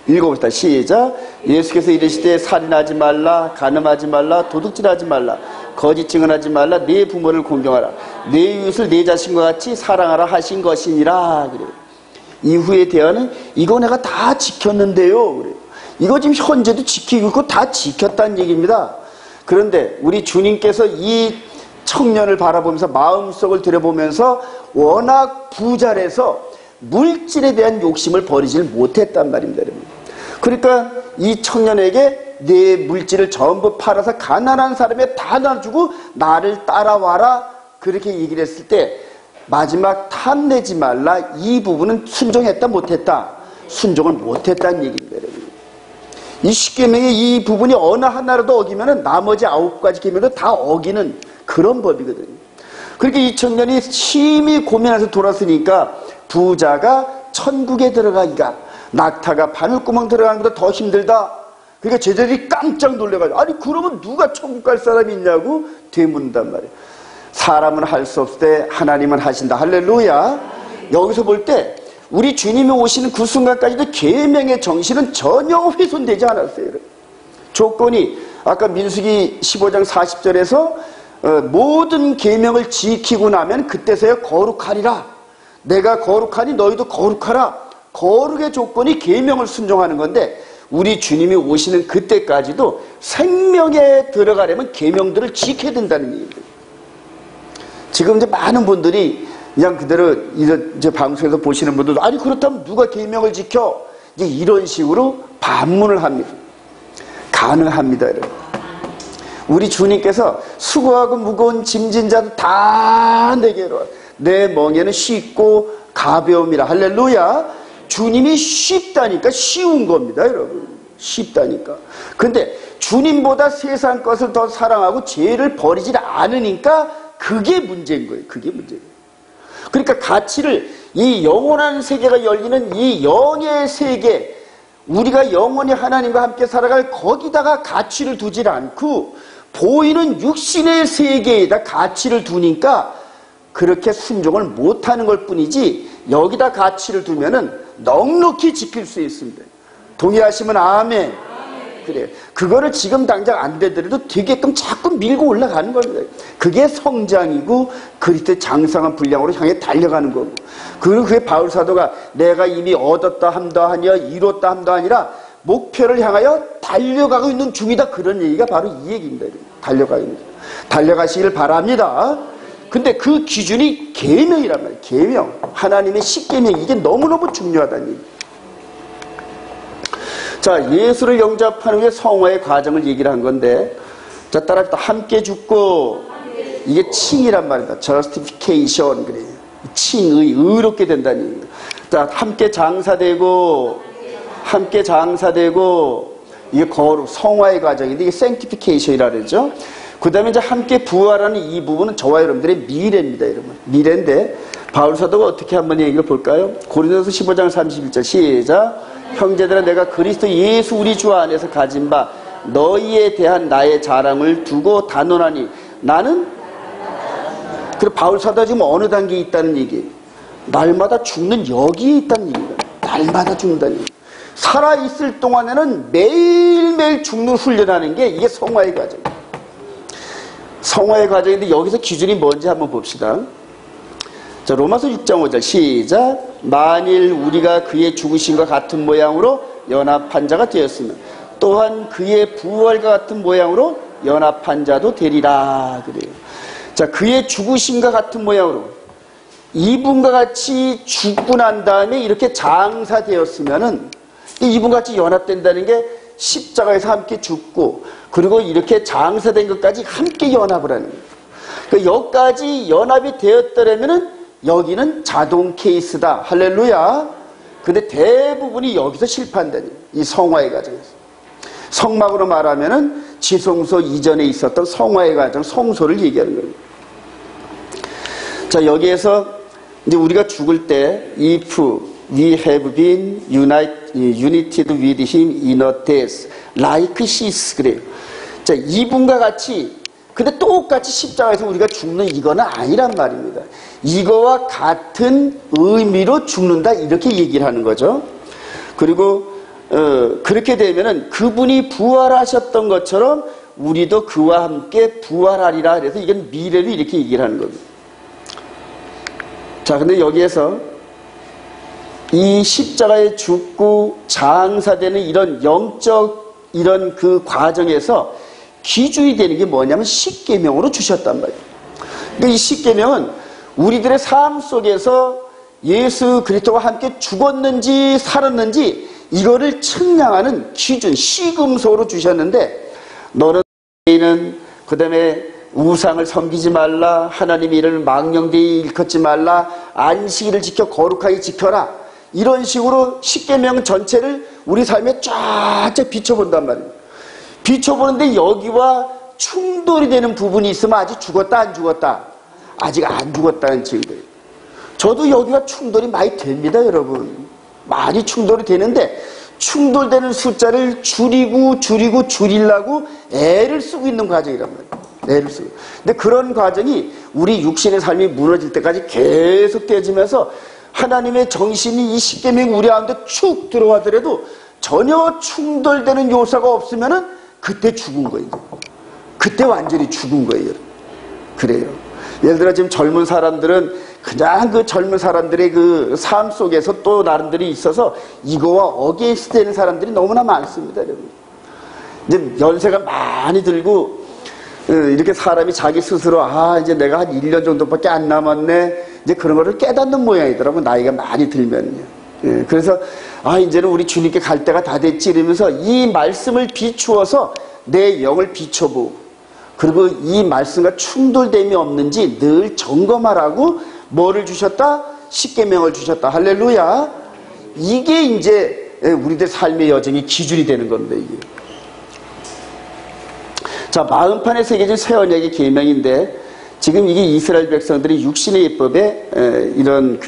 읽어봅시다. 시작. 예수께서 이르시되 살인하지 말라, 간음하지 말라, 도둑질하지 말라, 거짓 증언하지 말라, 네 부모를 공경하라, 네 이웃을 네 자신과 같이 사랑하라 하신 것이니라. 그래요. 이후에 대화는 이거 내가 다 지켰는데요. 그래요. 이거 지금 현재도 지키고 있고 다 지켰다는 얘기입니다. 그런데 우리 주님께서 이 청년을 바라보면서 마음속을 들여보면서 워낙 부자라서 물질에 대한 욕심을 버리질 못했단 말입니다, 여러분. 그러니까 이 청년에게 내 물질을 전부 팔아서 가난한 사람에 다 나눠주고 나를 따라와라, 그렇게 얘기를 했을 때 마지막 탐내지 말라, 이 부분은 순종했다 못했다? 순종을 못했다는 얘기입니다, 여러분. 이 10계명의 이 부분이 어느 하나라도 어기면 나머지 9가지 계명도 다 어기는 그런 법이거든요. 그렇게 이 청년이 심히 고민해서 돌았으니까 부자가 천국에 들어가기가 낙타가 바늘구멍 들어가는 것보다 더 힘들다. 그러니까 제자들이 깜짝 놀래가지고 아니 그러면 누가 천국 갈 사람이 있냐고 되묻는단 말이에요. 사람은 할 수 없을 때 하나님은 하신다. 할렐루야. 여기서 볼 때 우리 주님이 오시는 그 순간까지도 계명의 정신은 전혀 훼손되지 않았어요. 조건이 아까 민수기 15장 40절에서 모든 계명을 지키고 나면 그때서야 거룩하리라. 내가 거룩하니 너희도 거룩하라. 거룩의 조건이 계명을 순종하는 건데 우리 주님이 오시는 그때까지도 생명에 들어가려면 계명들을 지켜야 된다는 얘기입니다. 지금 이제 많은 분들이 그냥 그대로 이제 방송에서 보시는 분들도 아니 그렇다면 누가 계명을 지켜? 이제 이런 식으로 반문을 합니다. 가능합니다, 여러분. 우리 주님께서 수고하고 무거운 짐진 자도 다 내게로 내 멍에는 쉽고 가벼움이라. 할렐루야. 주님이 쉽다니까 쉬운 겁니다, 여러분. 쉽다니까. 근데 주님보다 세상 것을 더 사랑하고 죄를 버리질 않으니까 그게 문제인 거예요. 그게 문제예요. 그러니까 가치를, 이 영원한 세계가 열리는 이 영의 세계, 우리가 영원히 하나님과 함께 살아갈 거기다가 가치를 두질 않고 보이는 육신의 세계에다 가치를 두니까 그렇게 순종을 못하는 것 뿐이지 여기다 가치를 두면은 넉넉히 지킬 수 있습니다. 동의하시면 아멘. 그래요. 그거를 지금 당장 안 되더라도 되게끔 자꾸 밀고 올라가는 겁니다. 그게 성장이고 그리스도의 장성한 분량으로 향해 달려가는 거고. 그리고 그게 바울 사도가 내가 이미 얻었다 함다 하니라 이뤘다 함다 아니라 목표를 향하여 달려가고 있는 중이다. 그런 얘기가 바로 이 얘기입니다. 달려가고 있는. 달려가시길 바랍니다. 근데 그 기준이 계명이란 말이에요. 계명. 하나님의 십계명. 이게 너무너무 중요하다는 얘기예요. 자, 예수를 영접하는 게 성화의 과정을 얘기를 한 건데, 자, 따라합시다. 함께 죽고, 이게 칭이란 말이다. justification. 그래요. 칭의, 의롭게 된다는 얘기입니다. 자, 함께 장사되고, 이게 거룩, 성화의 과정인데, 이게 sanctification이라 그러죠. 그 다음에 이제 함께 부활하는 이 부분은 저와 여러분들의 미래입니다, 여러분. 미래인데, 바울 사도가 어떻게 한번 얘기를 볼까요? 고린도서 15장 31절 시작. 형제들아 내가 그리스도 예수 우리 주 안에서 가진 바 너희에 대한 나의 자랑을 두고 단언하니 나는 그리고 바울 사도가 지금 어느 단계에 있다는 얘기예요. 날마다 죽는 여기에 있다는 얘기입니다. 날마다 죽는다는 얘기. 살아있을 동안에는 매일매일 죽는 훈련하는 게 이게 성화의 과정이에요. 성화의 과정인데 여기서 기준이 뭔지 한번 봅시다. 자, 로마서 6장 5절 시작. 만일 우리가 그의 죽으심과 같은 모양으로 연합한 자가 되었으면 또한 그의 부활과 같은 모양으로 연합한 자도 되리라. 그래요. 자, 그의 죽으심과 같은 모양으로 이분과 같이 죽고 난 다음에 이렇게 장사되었으면은 이분과 같이 연합된다는 게 십자가에서 함께 죽고 그리고 이렇게 장사된 것까지 함께 연합을 하는 거예요. 그러니까 여기까지 연합이 되었더라면은 여기는 자동 케이스다. 할렐루야. 근데 대부분이 여기서 실패한다는 거예요. 이 성화의 과정에서. 성막으로 말하면은 지성소 이전에 있었던 성화의 과정, 성소를 얘기하는 거예요. 자, 여기에서 이제 우리가 죽을 때 if we have been united with him in a death like he is 그래요. 자, 이분과 같이 근데 똑같이 십자가에서 우리가 죽는 이거는 아니란 말입니다. 이거와 같은 의미로 죽는다 이렇게 얘기를 하는 거죠. 그리고 그렇게 되면은 그분이 부활하셨던 것처럼 우리도 그와 함께 부활하리라. 그래서 이건 미래로 이렇게 얘기를 하는 겁니다. 자, 근데 여기에서 이 십자가에 죽고 장사되는 이런 영적 이런 그 과정에서 기준이 되는 게 뭐냐면 십계명으로 주셨단 말이에요. 그러니까 이 십계명은 우리들의 삶 속에서 예수 그리스도와 함께 죽었는지 살았는지 이거를 측량하는 기준, 시금소로 주셨는데 너는 그 다음에 우상을 섬기지 말라, 하나님의 이름을 망령되이 일컫지 말라, 안식일을 지켜 거룩하게 지켜라. 이런 식으로 십계명 전체를 우리 삶에 쫙 비춰본단 말이에요. 비춰보는데 여기와 충돌이 되는 부분이 있으면 아직 죽었다 안 죽었다? 아직 안 죽었다는 증거예요. 저도 여기와 충돌이 많이 됩니다, 여러분. 많이 충돌이 되는데 충돌되는 숫자를 줄이려고 애를 쓰고 있는 과정이란 말이에요. 애를 쓰고. 근데 그런 과정이 우리 육신의 삶이 무너질 때까지 계속 되어지면서 하나님의 정신이 이 십계명 우리 가운데 축 들어가더라도 전혀 충돌되는 요소가 없으면은 그때 죽은 거예요. 그때 완전히 죽은 거예요. 그래요. 예를 들어 지금 젊은 사람들은 그냥 그 젊은 사람들의 그 삶 속에서 또 나름대로 있어서 이거와 어게인스트 되는 사람들이 너무나 많습니다, 여러분. 이제 연세가 많이 들고 이렇게 사람이 자기 스스로 이제 내가 한 1년 정도밖에 안 남았네. 이제 그런 거를 깨닫는 모양이더라고요. 나이가 많이 들면요. 그래서 이제는 우리 주님께 갈 때가 다 됐지 이러면서 이 말씀을 비추어서 내 영을 비춰보고 그리고 이 말씀과 충돌됨이 없는지 늘 점검하라고 뭐를 주셨다? 십계명을 주셨다. 할렐루야. 이게 이제 우리들 삶의 여정의 기준이 되는 겁니다. 이게. 자, 마음판에 새겨진 새 언약의 계명인데 지금 이게 이스라엘 백성들이 육신의 예법의 이런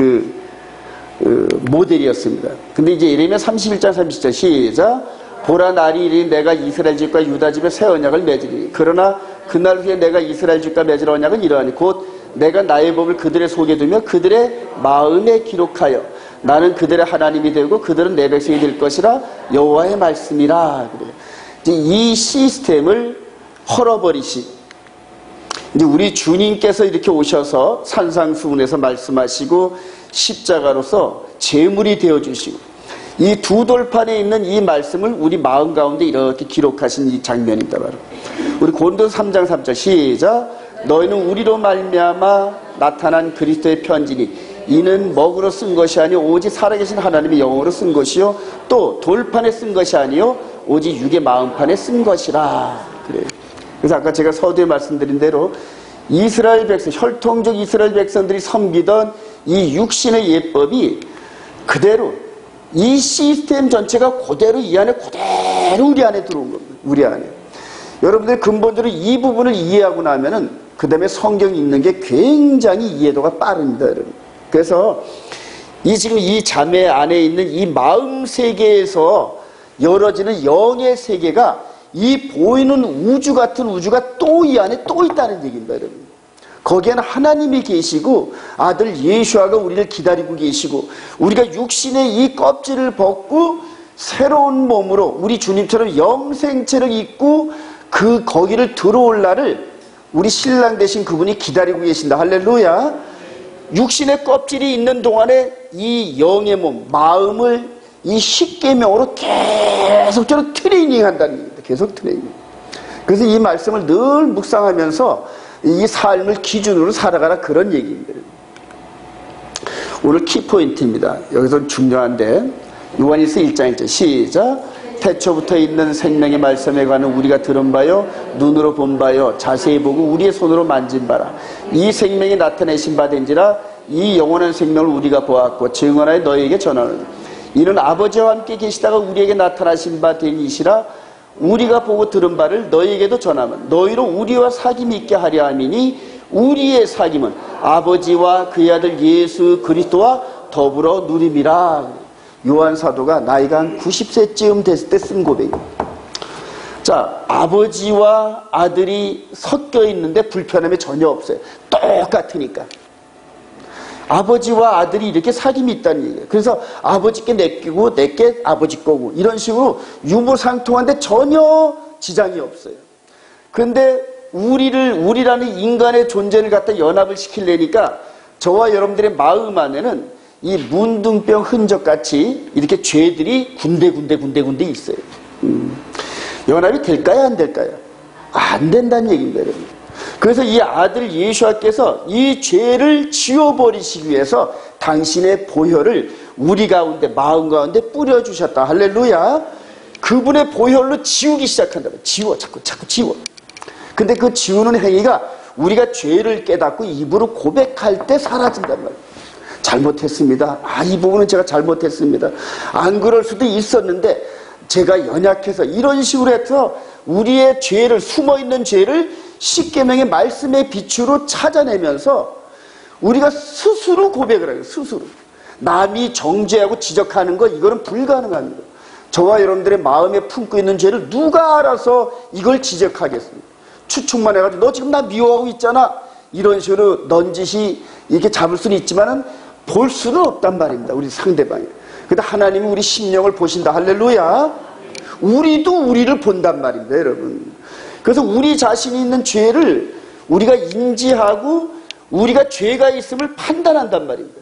모델이었습니다. 근데 이제 예레미야 31장 30절 시작. 보라 날이 이르니 내가 이스라엘 집과 유다 집에 새 언약을 맺으리니 그러나 그날 후에 내가 이스라엘 집과 맺을 언약은 이러하니 곧 내가 나의 법을 그들의 속에 두며 그들의 마음에 기록하여 나는 그들의 하나님이 되고 그들은 내 백성이 될 것이라 여호와의 말씀이라. 그래요. 이제 이 시스템을 헐어버리신 이제 우리 주님께서 이렇게 오셔서 산상수훈에서 말씀하시고 십자가로서 제물이 되어주시고 이 두 돌판에 있는 이 말씀을 우리 마음 가운데 이렇게 기록하신 이 장면입니다. 바로 우리 고린도서 3장 3절 시작. 너희는 우리로 말미암아 나타난 그리스도의 편지니 이는 먹으로 쓴 것이 아니요 오직 살아계신 하나님의 영으로 쓴 것이요 또 돌판에 쓴 것이 아니요 오직 육의 마음판에 쓴 것이라. 그래요. 그래서 아까 제가 서두에 말씀드린 대로 이스라엘 백성, 혈통적 이스라엘 백성들이 섬기던 이 육신의 예법이 그대로 이 시스템 전체가 그대로 이 안에 그대로 우리 안에 들어온 겁니다. 우리 안에. 여러분들 근본적으로 이 부분을 이해하고 나면은 그 다음에 성경 읽는 게 굉장히 이해도가 빠릅니다, 여러분. 그래서 지금 이 자매 안에 있는 이 마음 세계에서 열어지는 영의 세계가 이 보이는 우주 같은 우주가 또 이 안에 또 있다는 얘기입니다, 여러분. 거기에는 하나님이 계시고 아들 예수아가 우리를 기다리고 계시고 우리가 육신의 이 껍질을 벗고 새로운 몸으로 우리 주님처럼 영생체를 입고 거기를 들어올 날을 우리 신랑 되신 그분이 기다리고 계신다. 할렐루야. 육신의 껍질이 있는 동안에 이 영의 몸, 마음을 이 십계명으로 계속적으로 트레이닝 한다는 얘기입니다. 계속 트레이닝. 그래서 이 말씀을 늘 묵상하면서 이 삶을 기준으로 살아가라 그런 얘기입니다. 오늘 키포인트입니다. 여기서 중요한데 요한일서 1장 1절 시작. 태초부터 있는 생명의 말씀에 관한 우리가 들은 바요 눈으로 본 바요 자세히 보고 우리의 손으로 만진 바라. 이 생명이 나타내신 바 된지라. 이 영원한 생명을 우리가 보았고 증언하여 너희에게 전하노니 이는 아버지와 함께 계시다가 우리에게 나타나신 바 된 이시라. 우리가 보고 들은 바를 너희에게도 전하면 너희로 우리와 사귐이 있게 하려 함이니 우리의 사귐은 아버지와 그의 아들 예수 그리스도와 더불어 누림이라. 요한 사도가 나이가 한 90세쯤 됐을 때 쓴 고백입니다. 자, 아버지와 아들이 섞여 있는데 불편함이 전혀 없어요. 똑같으니까. 아버지와 아들이 이렇게 사귐이 있다는 얘기예요. 그래서 아버지께 내끼고 내게 아버지 거고 이런 식으로 유무상통한데 전혀 지장이 없어요. 그런데 우리라는 인간의 존재를 갖다 연합을 시키려니까 저와 여러분들의 마음 안에는 이 문둥병 흔적같이 이렇게 죄들이 군데 있어요. 연합이 될까요? 안 될까요? 안 된다는 얘기입니다, 여러분. 그래서 이 아들 예수와께서 이 죄를 지워버리시기 위해서 당신의 보혈을 우리 가운데, 마음 가운데 뿌려주셨다. 할렐루야. 그분의 보혈로 지우기 시작한다면 지워, 자꾸 지워. 근데 그 지우는 행위가 우리가 죄를 깨닫고 입으로 고백할 때 사라진단 말이에요. 잘못했습니다. 이 부분은 제가 잘못했습니다. 안 그럴 수도 있었는데 제가 연약해서 이런 식으로 해서 우리의 죄를, 숨어있는 죄를 십계명의 말씀의 빛으로 찾아내면서 우리가 스스로 고백을 해요. 스스로. 남이 정죄하고 지적하는 것, 이거는 불가능합니다. 저와 여러분들의 마음에 품고 있는 죄를 누가 알아서 이걸 지적하겠습니까? 추측만 해가지고 너 지금 나 미워하고 있잖아. 이런 식으로 넌지시 이렇게 잡을 수는 있지만은 볼 수는 없단 말입니다. 우리 상대방이. 근데 하나님이 우리 심령을 보신다. 할렐루야. 우리도 우리를 본단 말입니다, 여러분. 그래서 우리 자신이 있는 죄를 우리가 인지하고 우리가 죄가 있음을 판단한단 말입니다.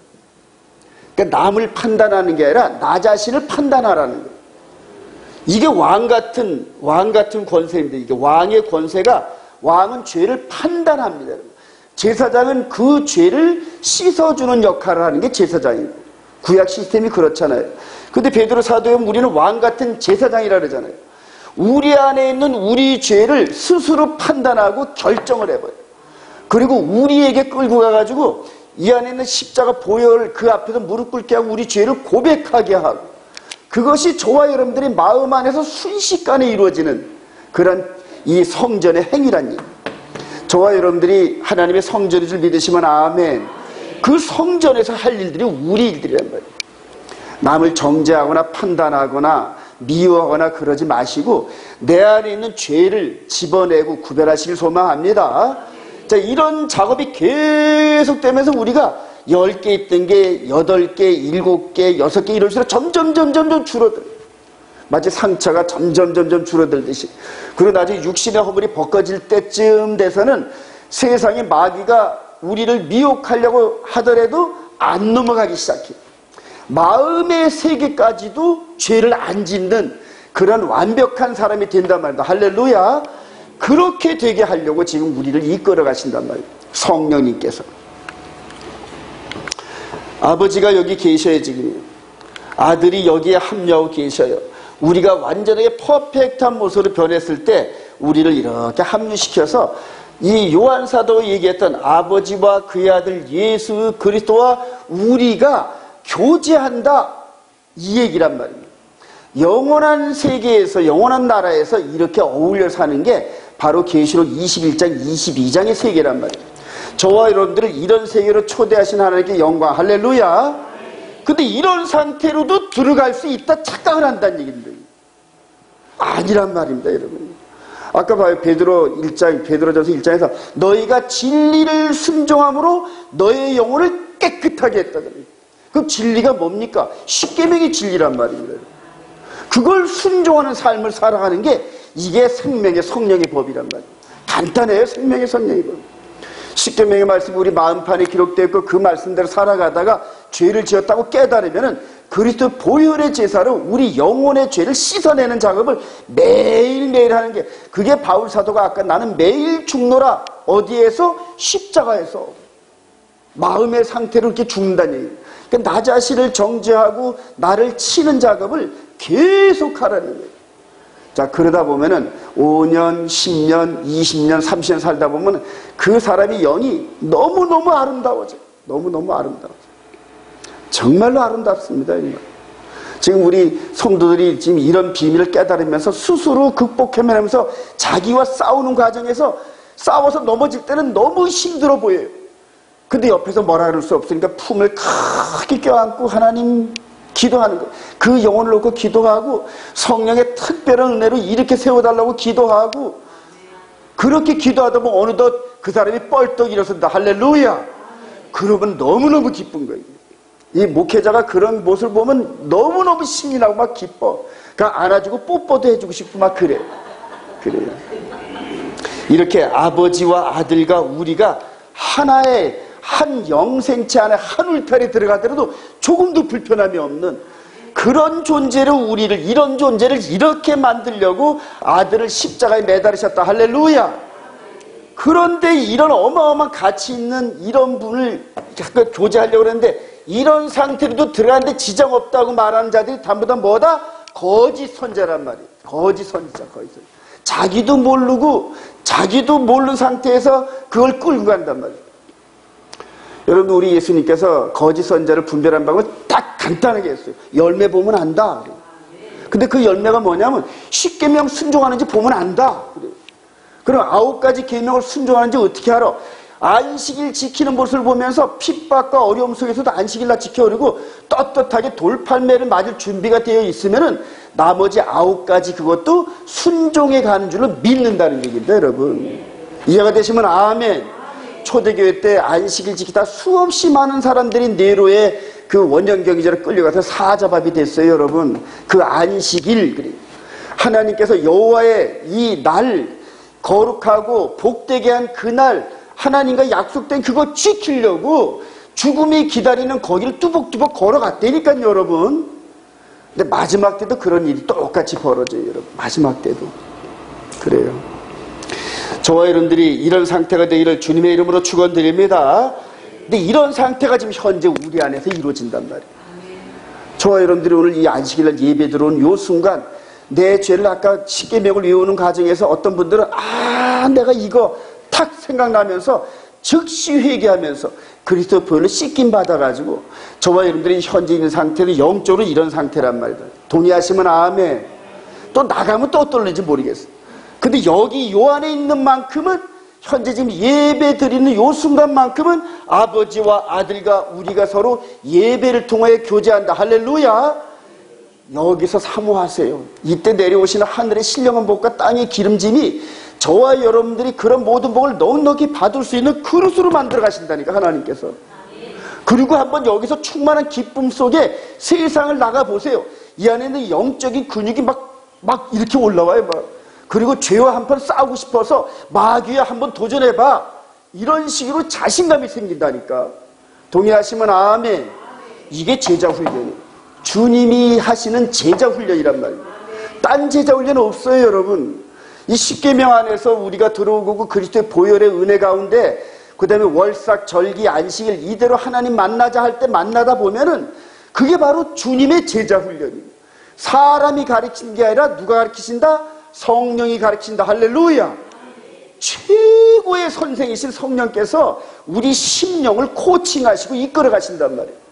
그러니까 남을 판단하는 게 아니라 나 자신을 판단하라는 거예요. 이게 왕 같은 권세입니다. 이게 왕의 권세가, 왕은 죄를 판단합니다. 제사장은 그 죄를 씻어주는 역할을 하는 게 제사장입니다. 구약 시스템이 그렇잖아요. 근데 베드로 사도에 보면 우리는 왕 같은 제사장이라 그러잖아요. 우리 안에 있는 우리 죄를 스스로 판단하고 결정을 해버려요. 그리고 우리에게 끌고 가가지고 이 안에 있는 십자가 보혈 그 앞에서 무릎 꿇게 하고 우리 죄를 고백하게 하고, 그것이 저와 여러분들의 마음 안에서 순식간에 이루어지는 그런 이 성전의 행위란 얘기입니다. 저와 여러분들이 하나님의 성전인 줄 믿으시면 아멘. 그 성전에서 할 일들이 우리 일들이란 말이에요. 남을 정죄하거나 판단하거나 미워하거나 그러지 마시고 내 안에 있는 죄를 집어내고 구별하시길 소망합니다. 자, 이런 작업이 계속되면서 우리가 10개 있던 게 8개, 7개, 6개 이럴수록 점점 줄어들어요. 마치 상처가 점점 줄어들듯이. 그리고 나중에 육신의 허물이 벗겨질 때쯤 돼서는 세상의 마귀가 우리를 미혹하려고 하더라도 안 넘어가기 시작해요. 마음의 세계까지도 죄를 안 짓는 그런 완벽한 사람이 된단 말입니다. 할렐루야. 그렇게 되게 하려고 지금 우리를 이끌어 가신단 말이에요. 성령님께서. 아버지가 여기 계셔야 지금 아들이 여기에 합류하고 계셔요. 우리가 완전하게 퍼펙트한 모습으로 변했을 때 우리를 이렇게 합류시켜서 이 요한사도 얘기했던 아버지와 그의 아들 예수 그리스도와 우리가 교제한다, 이 얘기란 말입니다. 영원한 세계에서, 영원한 나라에서 이렇게 어울려 사는 게 바로 계시록 21장 22장의 세계란 말이에요. 저와 여러분들을 이런 세계로 초대하신 하나님께 영광. 할렐루야. 근데 이런 상태로도 들어갈 수 있다 착각을 한다는 얘기입니다. 아니란 말입니다, 여러분. 아까 봐요. 베드로전서 1장에서 너희가 진리를 순종함으로 너의 영혼을 깨끗하게 했다더니. 그럼 진리가 뭡니까? 십계명이 진리란 말입니다. 그걸 순종하는 삶을 살아가는 게 이게 생명의 성령의 법이란 말이에요. 간단해요. 생명의 성령의 법. 십계명의 말씀이 우리 마음판에 기록되어 있고 그 말씀대로 살아가다가 죄를 지었다고 깨달으면은 그리스도 보혈의 제사로 우리 영혼의 죄를 씻어내는 작업을 매일매일 하는 게, 그게 바울 사도가 아까 나는 매일 죽노라 어디에서? 십자가에서. 마음의 상태로 이렇게 죽는다는 얘기예요. 그러니까 나 자신을 정죄하고 나를 치는 작업을 계속 하라는 거예요. 자, 그러다 보면은 5년, 10년, 20년, 30년 살다 보면 그 사람의 영이 너무너무 아름다워져요. 너무너무 아름다워져요. 정말로 아름답습니다. 지금 우리 성도들이 지금 이런 비밀을 깨달으면서 스스로 극복해내면서 자기와 싸우는 과정에서 싸워서 넘어질 때는 너무 힘들어 보여요. 근데 옆에서 뭐라 그럴 수 없으니까 품을 크게 껴안고 하나님 기도하는 거예요. 그 영혼을 놓고 기도하고 성령의 특별한 은혜로 이렇게 세워달라고 기도하고 그렇게 기도하다 보면 어느덧 그 사람이 뻘떡 일어선다. 할렐루야. 그러면 너무너무 기쁜 거예요. 이 목회자가 그런 모습을 보면 너무너무 신이 나고 막 기뻐. 그러니까 안아주고 뽀뽀도 해주고 싶고 막 그래요. 그래요. 이렇게 아버지와 아들과 우리가 하나의 한 영생체 안에 한 울타리에 들어가더라도 조금도 불편함이 없는 그런 존재로 우리를, 이런 존재를 이렇게 만들려고 아들을 십자가에 매달으셨다. 할렐루야. 그런데 이런 어마어마한 가치 있는 이런 분을 약간 교제하려고 그랬는데 이런 상태로도 들어가는데 지장 없다고 말하는 자들이 전부 다 뭐다? 거짓 선자란 말이에요. 거짓 선지자, 거짓 선지자. 자기도 모르고 자기도 모르는 상태에서 그걸 끌고 간단 말이에요. 여러분, 우리 예수님께서 거짓 선자를 분별한 방법을 딱 간단하게 했어요. 열매 보면 안다. 근데 그 열매가 뭐냐면 10계명 순종하는지 보면 안다. 그럼 9가지 계명을 순종하는지 어떻게 알아? 안식일 지키는 모습을 보면서 핍박과 어려움 속에서도 안식일 날 지켜 그리고 떳떳하게 돌팔매를 맞을 준비가 되어 있으면은 나머지 9가지 그것도 순종해 가는 줄로 믿는다는 얘기입니다, 여러분. 이해가 되시면 아멘. 초대교회 때 안식일 지키다 수없이 많은 사람들이 네로의 그 원정경기자로 끌려가서 사자밥이 됐어요, 여러분. 그 안식일, 하나님께서 여호와의 이 날, 거룩하고 복되게 한 그날, 하나님과 약속된 그거 지키려고 죽음이 기다리는 거기를 뚜벅뚜벅 걸어갔다니까요, 여러분. 근데 마지막 때도 그런 일이 똑같이 벌어져요, 여러분. 마지막 때도. 그래요. 저와 여러분들이 이런 상태가 되기를 주님의 이름으로 축원드립니다. 근데 이런 상태가 지금 현재 우리 안에서 이루어진단 말이에요. 저와 여러분들이 오늘 이 안식일날 예배 들어온 요 순간 내 죄를 아까 십계명을 외우는 과정에서 어떤 분들은 내가 이거 탁 생각나면서 즉시 회개하면서 그리스도 보혈로 씻김 받아가지고 저와 여러분들이 현재 있는 상태는 영적으로 이런 상태란 말이다. 동의하시면 아멘. 또 나가면 또 어떨는지 모르겠어요. 근데 여기 요 안에 있는 만큼은 현재 지금 예배 드리는 요 순간만큼은 아버지와 아들과 우리가 서로 예배를 통하여 교제한다. 할렐루야. 여기서 사모하세요. 이때 내려오시는 하늘의 신령한 복과 땅의 기름짐이 저와 여러분들이 그런 모든 복을 넉넉히 받을 수 있는 그릇으로 만들어 가신다니까, 하나님께서. 그리고 한번 여기서 충만한 기쁨 속에 세상을 나가보세요. 이 안에 있는 영적인 근육이 막 이렇게 올라와요, 막. 그리고 죄와 한번 싸우고 싶어서 마귀야 한번 도전해봐. 이런 식으로 자신감이 생긴다니까. 동의하시면 아멘. 이게 제자 훈련이에요. 주님이 하시는 제자 훈련이란 말이에요. 딴 제자 훈련은 없어요, 여러분. 이 십계명 안에서 우리가 들어오고 그리스도의 보혈의 은혜 가운데 그 다음에 월삭, 절기, 안식일 이대로 하나님 만나자 할 때 만나다 보면은 그게 바로 주님의 제자 훈련이에요. 사람이 가르치는 게 아니라 누가 가르치신다? 성령이 가르친다. 할렐루야. 최고의 선생이신 성령께서 우리 심령을 코칭하시고 이끌어 가신단 말이에요.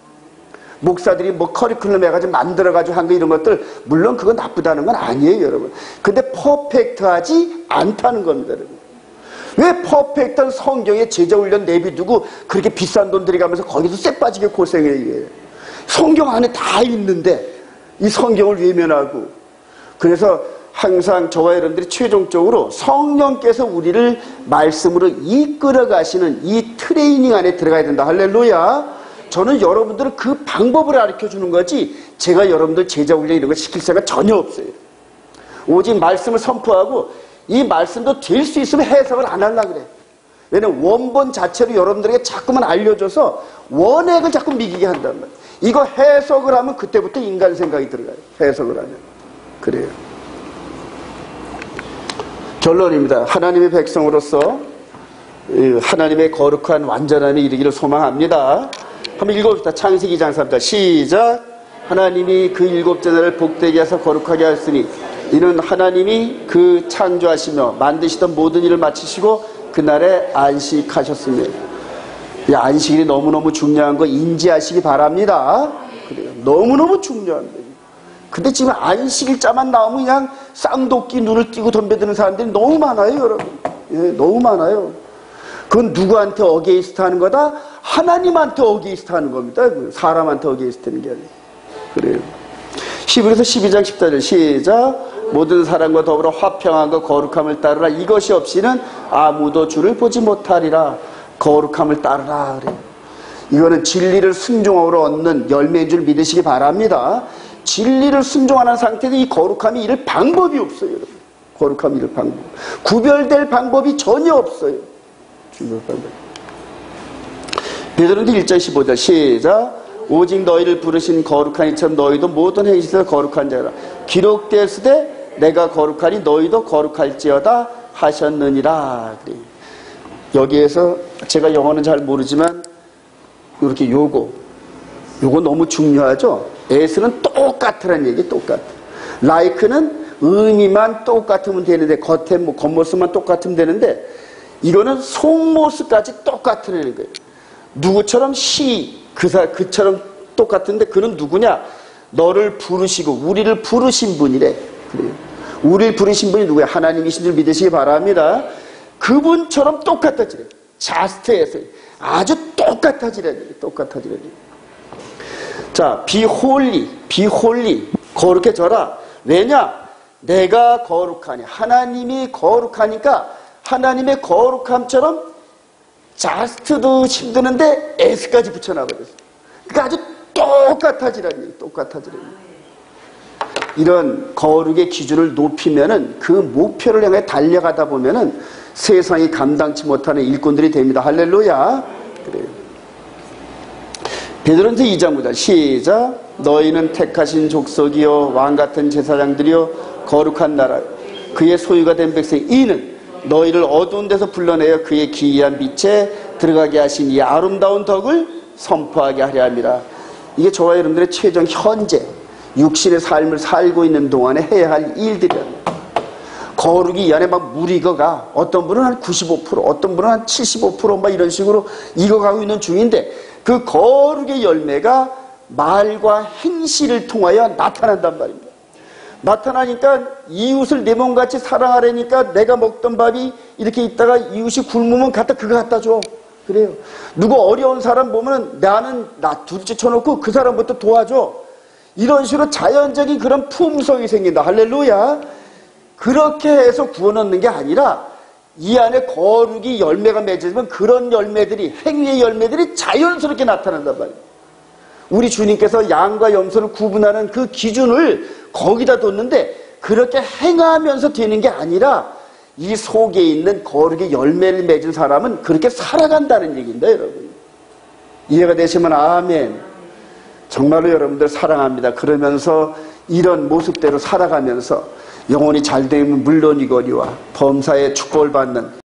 목사들이 뭐 커리큘럼 해가지고 만들어가지고 한 거 이런 것들 물론 그건 나쁘다는 건 아니에요, 여러분. 근데 퍼펙트하지 않다는 겁니다, 여러분. 왜 퍼펙트한 성경에 제자훈련 내비두고 그렇게 비싼 돈 들여가면서 거기서 쎄 빠지게 고생해요. 성경 안에 다 있는데 이 성경을 외면하고. 그래서 항상 저와 여러분들이 최종적으로 성령께서 우리를 말씀으로 이끌어 가시는 이 트레이닝 안에 들어가야 된다. 할렐루야. 저는 여러분들은 그 방법을 가르쳐 주는 거지 제가 여러분들 제자훈련 이런 거 시킬 생각 전혀 없어요. 오직 말씀을 선포하고 이 말씀도 될 수 있으면 해석을 안 하려고 그래. 왜냐면 원본 자체로 여러분들에게 자꾸만 알려줘서 원액을 자꾸 미기게 한단 말이에요. 이거 해석을 하면 그때부터 인간 생각이 들어가요. 해석을 하면. 그래요. 결론입니다. 하나님의 백성으로서 하나님의 거룩한 완전함에 이르기를 소망합니다. 한번 읽어봅시다. 창세기 2장 3절 시작. 하나님이 그 일곱째 날을 복되게 하사 거룩하게 하였으니 이는 하나님이 그 창조하시며 만드시던 모든 일을 마치시고 그날에 안식하셨습니다. 이 안식일이 너무너무 중요한 거 인지하시기 바랍니다. 그래요. 너무너무 중요한 거예요. 근데 지금 안식일자만 나오면 그냥 쌍독기 눈을 띄고 덤벼드는 사람들이 너무 많아요, 여러분. 예, 너무 많아요. 그건 누구한테 어게인스트 하는 거다? 하나님한테 어게인스트 하는 겁니다. 사람한테 어게인스트 하는 게 아니에요. 그래요. 히브리서 12장 14절 시작. 모든 사람과 더불어 화평함과 거룩함을 따르라. 이것이 없이는 아무도 주를 보지 못하리라. 거룩함을 따르라. 그래요. 이거는 진리를 순종으로 얻는 열매인 줄 믿으시기 바랍니다. 진리를 순종하는 상태에서 이 거룩함이 이를 방법이 없어요, 여러분. 거룩함이 이를 방법. 구별될 방법이 전혀 없어요. 베드로전서 1장 15절 시작. 오직 너희를 부르신 거룩한 이처럼 너희도 모든 행실에서 거룩한 자라. 기록되었으되 내가 거룩하니 너희도 거룩할지어다 하셨느니라. 그래. 여기에서 제가 영어는 잘 모르지만 이렇게 요거 너무 중요하죠. as는 똑같으라는 얘기. 똑같아. like는 의미만 똑같으면 되는데 겉에 겉모습만 똑같으면 되는데 이거는 속모습까지 똑같으라는 거예요. 누구처럼 그처럼 똑같은데 그는 누구냐? 너를 부르시고 우리를 부르신 분이래. 그래요. 우리를 부르신 분이 누구야? 하나님이신 줄 믿으시기 바랍니다. 그분처럼 똑같아지래. 자스트에서 아주 똑같아지래. 똑같아지래. 자, be holy, 거룩해져라. 왜냐? 내가 거룩하니. 하나님이 거룩하니까 하나님의 거룩함처럼 자스트도 힘드는데 s까지 붙여놔버렸어. 그러니까 아주 똑같아지라는 얘기. 똑같아지라는 얘기. 이런 거룩의 기준을 높이면은 그 목표를 향해 달려가다 보면은 세상이 감당치 못하는 일꾼들이 됩니다. 할렐루야. 그래요. 베드로전서 2장 9절 시작. 너희는 택하신 족속이요 왕같은 제사장들이요 거룩한 나라 그의 소유가 된 백성 이는 너희를 어두운 데서 불러내어 그의 기이한 빛에 들어가게 하신 이 아름다운 덕을 선포하게 하려 함이라. 이게 저와 여러분들의 최종 현재 육신의 삶을 살고 있는 동안에 해야 할 일들이랍니다. 거룩이 이 안에 막 물이 익어가. 어떤 분은 한 95%, 어떤 분은 한 75% 막 이런 식으로 익어가고 있는 중인데 그 거룩의 열매가 말과 행실을 통하여 나타난단 말입니다. 나타나니까 이웃을 내 몸같이 사랑하려니까 내가 먹던 밥이 이렇게 있다가 이웃이 굶으면 그거 갖다 줘. 그래요. 누구 어려운 사람 보면 나는 둘째 쳐놓고 그 사람부터 도와줘. 이런 식으로 자연적인 그런 품성이 생긴다. 할렐루야. 그렇게 해서 구원 얻는 게 아니라 이 안에 거룩이 열매가 맺어지면 그런 열매들이, 행위의 열매들이 자연스럽게 나타난단 말이에요. 우리 주님께서 양과 염소를 구분하는 그 기준을 거기다 뒀는데 그렇게 행하면서 되는 게 아니라 이 속에 있는 거룩의 열매를 맺은 사람은 그렇게 살아간다는 얘기입니다, 여러분. 이해가 되시면 아멘. 정말로 여러분들 사랑합니다. 그러면서 이런 모습대로 살아가면서 영혼이 잘 되면 물론이거니와 범사의 축복을 받는